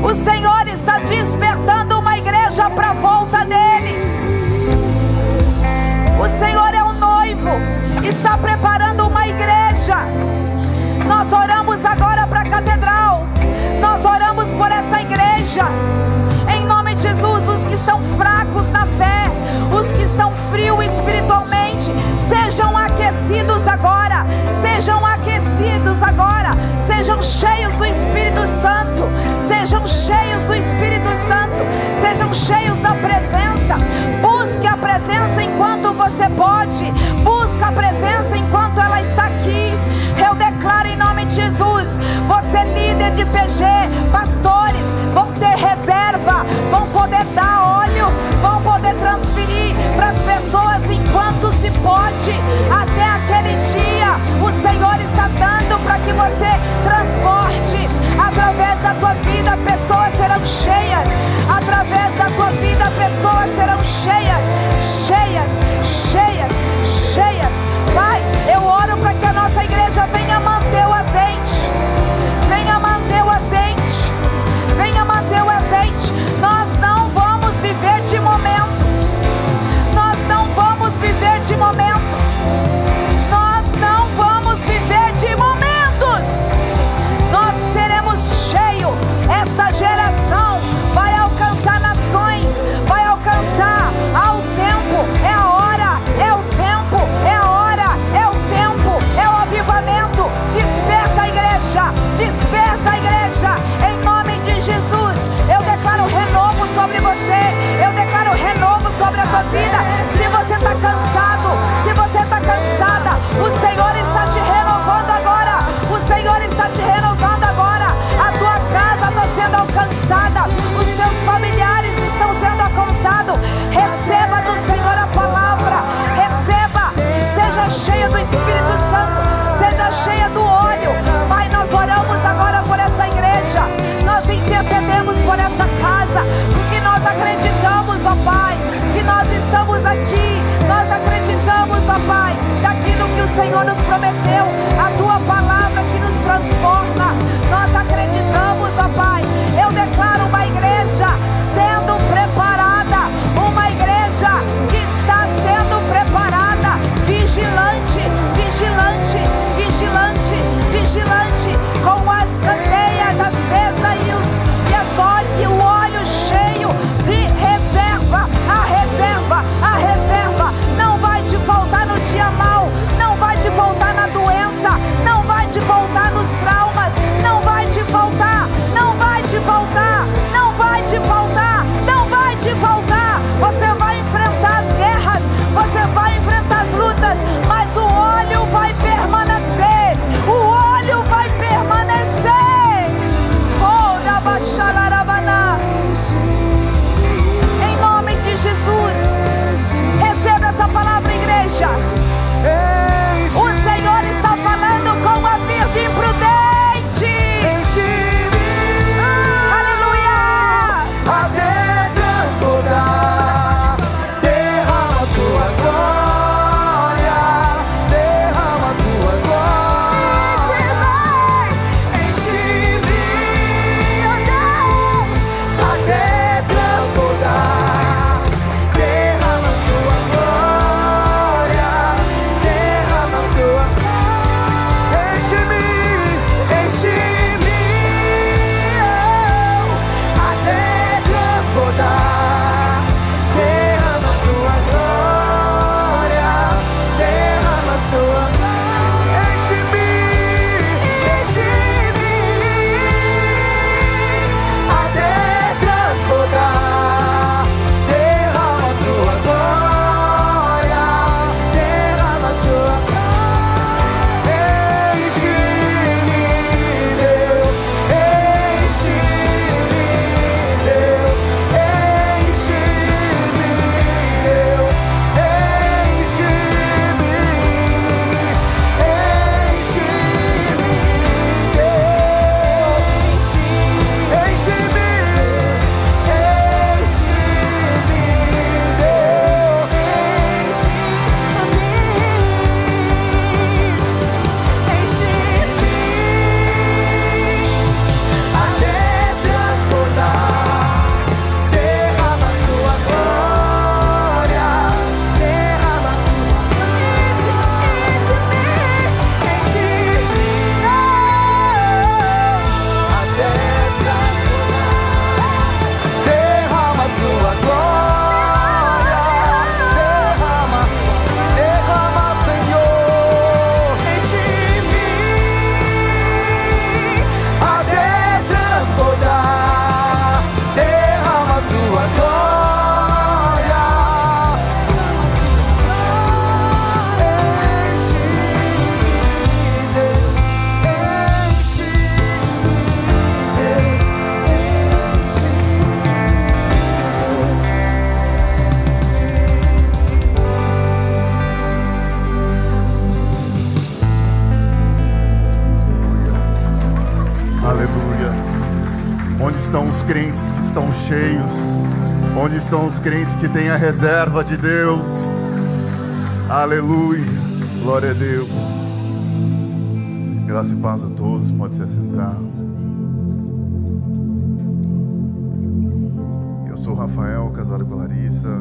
O Senhor está despertando uma igreja para a volta dele. O Senhor é o noivo, está preparando uma igreja. Nós oramos agora para a catedral, nós oramos por essa igreja, em nome de Jesus. Os que estão fracos na fé, os que estão frios espiritualmente, sejam aquecidos agora, sejam aquecidos agora, sejam cheios do Espírito Santo, sejam cheios do Espírito Santo, sejam cheios da presença. Busque a presença enquanto você pode, busca a presença enquanto ela está aqui. Eu declaro em nome de Jesus, você líder de PG, pastores, vão ter reserva, vão poder dar óleo, vão poder transferir para as pessoas enquanto se pode. Até aquele dia, o Senhor está dando para que você transporte. Através da tua vida, pessoas serão cheias. Através da tua vida, pessoas serão cheias, cheias, cheias, cheias. Pai, eu oro para que a nossa igreja venha manter o azeite, venha manter o azeite, venha manter o azeite. Nós não vamos viver de momentos, nós não vamos viver de momentos, nós não vamos viver de momentos. Nós seremos cheios. Esta geração vai alcançar nações, vai alcançar estão os crentes que estão cheios? Onde estão os crentes que têm a reserva de Deus? Aleluia, glória a Deus. Graça e paz a todos, pode se assentar. Eu sou o Rafael, casado com a Larissa,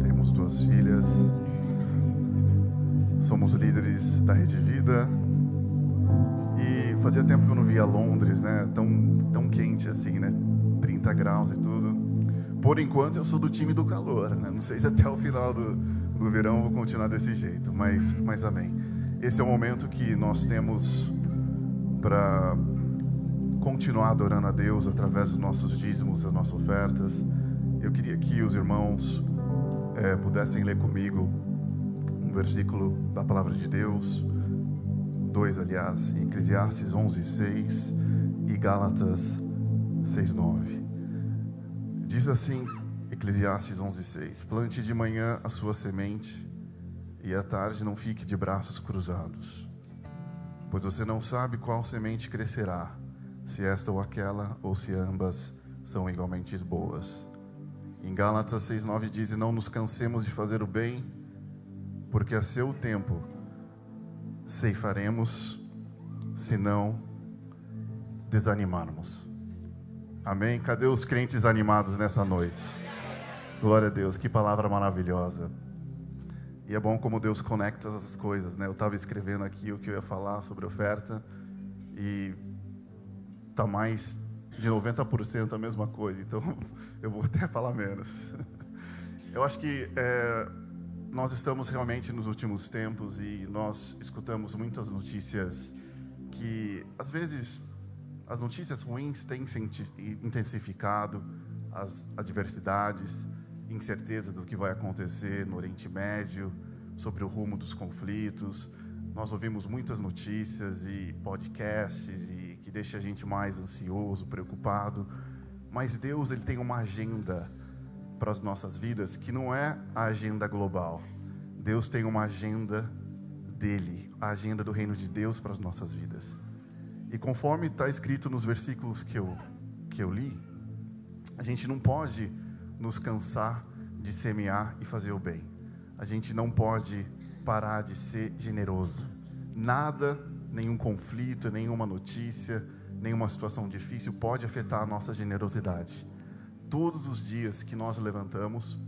temos 2 filhas, somos líderes da Rede Vida e fazia tempo que eu não via Londres, né? Tão quente assim, né? 30 graus e tudo. Por enquanto eu sou do time do calor, né? Não sei se até o final do verão eu vou continuar desse jeito, mas amém. Esse é o momento que nós temos para continuar adorando a Deus através dos nossos dízimos, das nossas ofertas. Eu queria que os irmãos pudessem ler comigo um versículo da palavra de Deus, 2 aliás, em Eclesiastes 11:6 e Gálatas 6:9. Diz assim, Eclesiastes 11:6: plante de manhã a sua semente e à tarde não fique de braços cruzados, pois você não sabe qual semente crescerá, se esta ou aquela, ou se ambas são igualmente boas. Em Gálatas 6:9 diz: e não nos cansemos de fazer o bem, porque a seu tempo ceifaremos, se não desanimarmos. Amém? Cadê os crentes animados nessa noite? Glória a Deus, que palavra maravilhosa. E é bom como Deus conecta essas coisas, né? Eu estava escrevendo aqui o que eu ia falar sobre oferta e está mais de 90% a mesma coisa, então eu vou até falar menos. Eu acho que nós estamos realmente nos últimos tempos e nós escutamos muitas notícias que, às vezes, as notícias ruins têm intensificado as adversidades, incertezas do que vai acontecer no Oriente Médio, sobre o rumo dos conflitos. Nós ouvimos muitas notícias e podcasts e que deixa a gente mais ansioso, preocupado. Mas Deus, Ele tem uma agenda para as nossas vidas que não é a agenda global. Deus tem uma agenda dEle, a agenda do reino de Deus para as nossas vidas. E conforme está escrito nos versículos que eu li, a gente não pode nos cansar de semear e fazer o bem. A gente não pode parar de ser generoso. Nada, nenhum conflito, nenhuma notícia, nenhuma situação difícil pode afetar a nossa generosidade. Todos os dias que nós levantamos,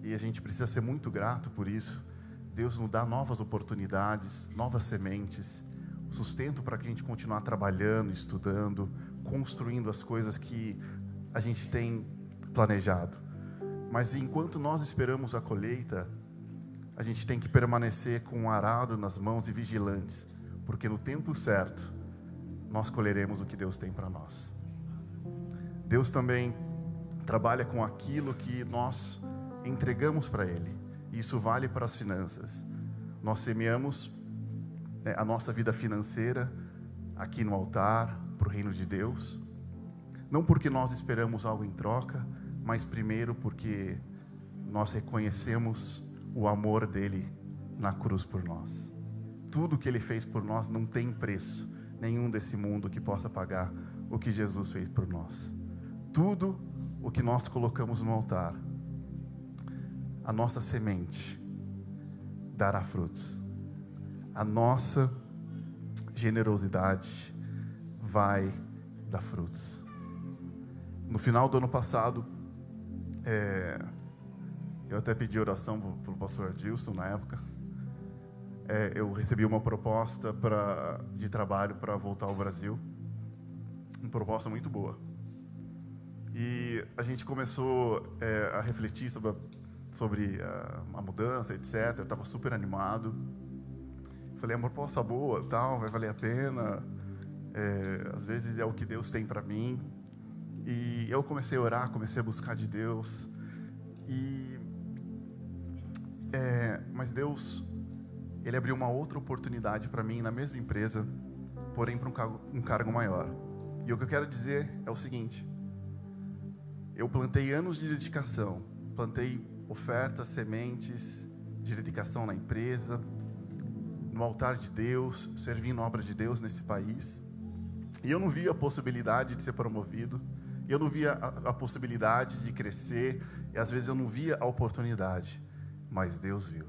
e a gente precisa ser muito grato por isso, Deus nos dá novas oportunidades, novas sementes, sustento para que a gente continuar trabalhando, estudando, construindo as coisas que a gente tem planejado. Mas enquanto nós esperamos a colheita, a gente tem que permanecer com o arado nas mãos e vigilantes, porque no tempo certo nós colheremos o que Deus tem para nós. Deus também trabalha com aquilo que nós entregamos para Ele. Isso vale para as finanças. Nós semeamos a nossa vida financeira aqui no altar, para o reino de Deus, não porque nós esperamos algo em troca, mas primeiro porque nós reconhecemos o amor dEle na cruz por nós. Tudo que Ele fez por nós não tem preço nenhum desse mundo que possa pagar o que Jesus fez por nós. Tudo o que nós colocamos no altar, a nossa semente dará frutos. A nossa generosidade vai dar frutos. No final do ano passado, eu até pedi oração para o pastor Adilson na época. Eu recebi uma proposta de trabalho para voltar ao Brasil. Uma proposta muito boa. E a gente começou a refletir sobre a mudança, etc. Eu estava super animado. Falei, uma proposta boa, tal, vai valer a pena. Às vezes é o que Deus tem para mim. E eu comecei a orar, comecei a buscar de Deus. Mas Deus, Ele abriu uma outra oportunidade para mim na mesma empresa, porém para um cargo maior. E o que eu quero dizer é o seguinte: eu plantei anos de dedicação, plantei ofertas, sementes de dedicação na empresa, no altar de Deus, servindo a obra de Deus nesse país. E eu não vi a possibilidade de ser promovido. E eu não via a possibilidade de crescer, e às vezes eu não via a oportunidade, mas Deus viu.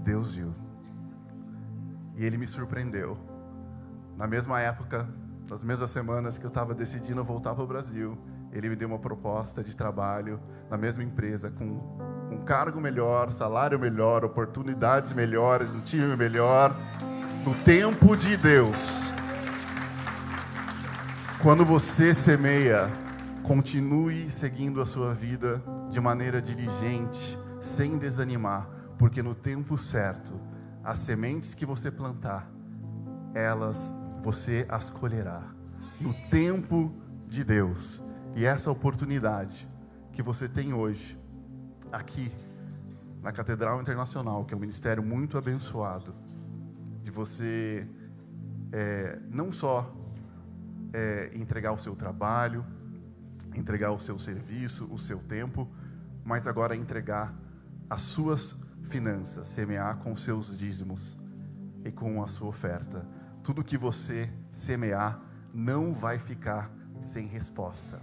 Deus viu. E Ele me surpreendeu. Na mesma época, nas mesmas semanas que eu estava decidindo voltar para o Brasil, Ele me deu uma proposta de trabalho na mesma empresa, com um cargo melhor, salário melhor, oportunidades melhores, um time melhor, no tempo de Deus. Quando você semeia, continue seguindo a sua vida de maneira diligente, sem desanimar, porque no tempo certo, as sementes que você plantar, você as colherá. No tempo de Deus. E essa oportunidade que você tem hoje, aqui, na Catedral Internacional, que é um ministério muito abençoado, de você não só entregar o seu trabalho, entregar o seu serviço, o seu tempo, mas agora entregar as suas finanças, semear com os seus dízimos e com a sua oferta. Tudo que você semear não vai ficar sem resposta.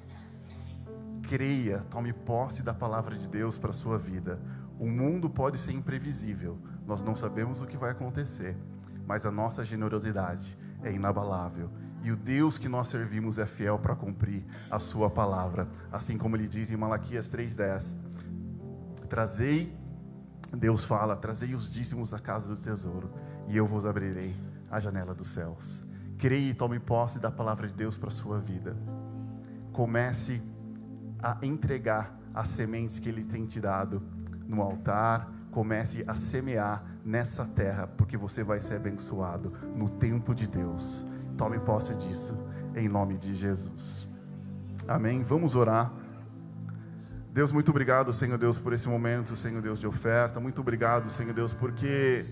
Creia, tome posse da palavra de Deus para a sua vida. O mundo pode ser imprevisível, nós não sabemos o que vai acontecer, mas a nossa generosidade é inabalável. E o Deus que nós servimos é fiel para cumprir a sua palavra. Assim como Ele diz em Malaquias 3:10. Deus fala, trazei os dízimos à casa do tesouro, e eu vos abrirei a janela dos céus. Creia e tome posse da palavra de Deus para a sua vida. Comece a entregar as sementes que Ele tem te dado no altar. Comece a semear nessa terra, porque você vai ser abençoado no tempo de Deus. Tome posse disso, em nome de Jesus. Amém? Vamos orar. Deus, muito obrigado, Senhor Deus, por esse momento, Senhor Deus, de oferta. Muito obrigado, Senhor Deus, porque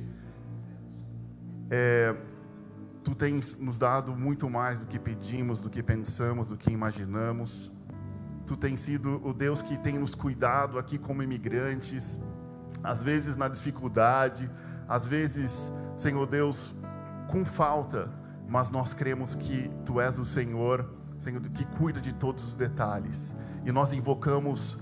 Tu tens nos dado muito mais do que pedimos, do que pensamos, do que imaginamos. Tu tens sido o Deus que tem nos cuidado aqui como imigrantes, às vezes na dificuldade, às vezes, Senhor Deus, com falta, mas nós cremos que Tu és o Senhor, Senhor, que cuida de todos os detalhes. E nós invocamos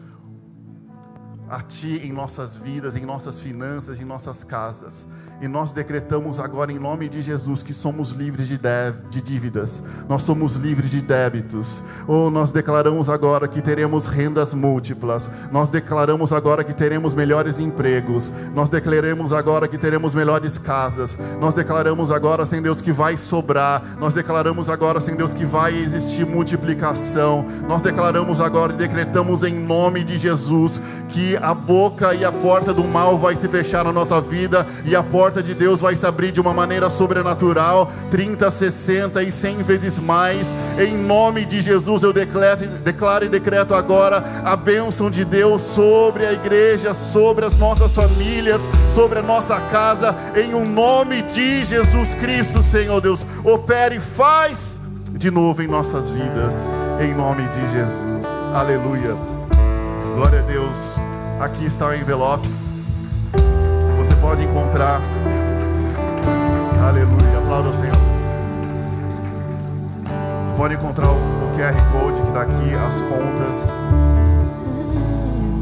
a Ti em nossas vidas, em nossas finanças, em nossas casas. E nós decretamos agora em nome de Jesus que somos livres de dívidas. Nós somos livres de débitos. Nós declaramos agora que teremos rendas múltiplas. Nós declaramos agora que teremos melhores empregos. Nós declaramos agora que teremos melhores casas. Nós declaramos agora, Senhor Deus, que vai sobrar. Nós declaramos agora, Senhor Deus, que vai existir multiplicação. Nós declaramos agora e decretamos em nome de Jesus que a boca e a porta do mal vai se fechar na nossa vida e a porta de Deus vai se abrir de uma maneira sobrenatural, 30, 60 e 100 vezes mais. Em nome de Jesus eu declaro e decreto agora a bênção de Deus sobre a igreja, sobre as nossas famílias, sobre a nossa casa, em um nome de Jesus Cristo. Senhor Deus, opere e faz de novo em nossas vidas, em nome de Jesus. Aleluia. Glória a Deus. Aqui está o envelope. Você pode encontrar. Aleluia. Aplauda o Senhor. Você pode encontrar o QR Code que está aqui, as contas.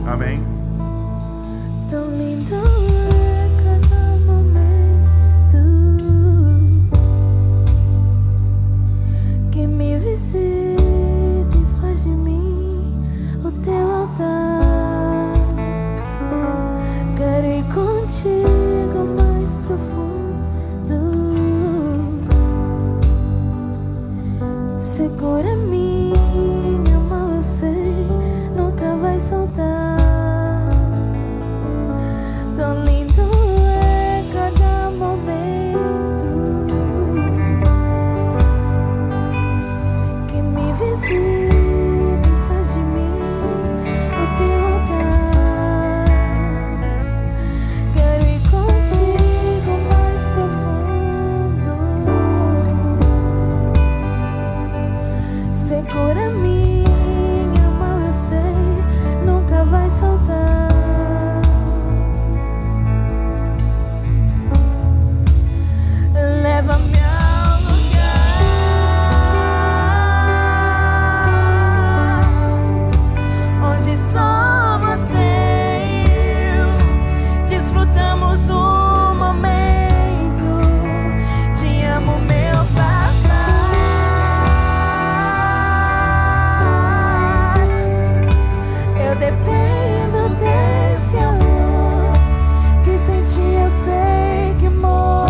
Amém.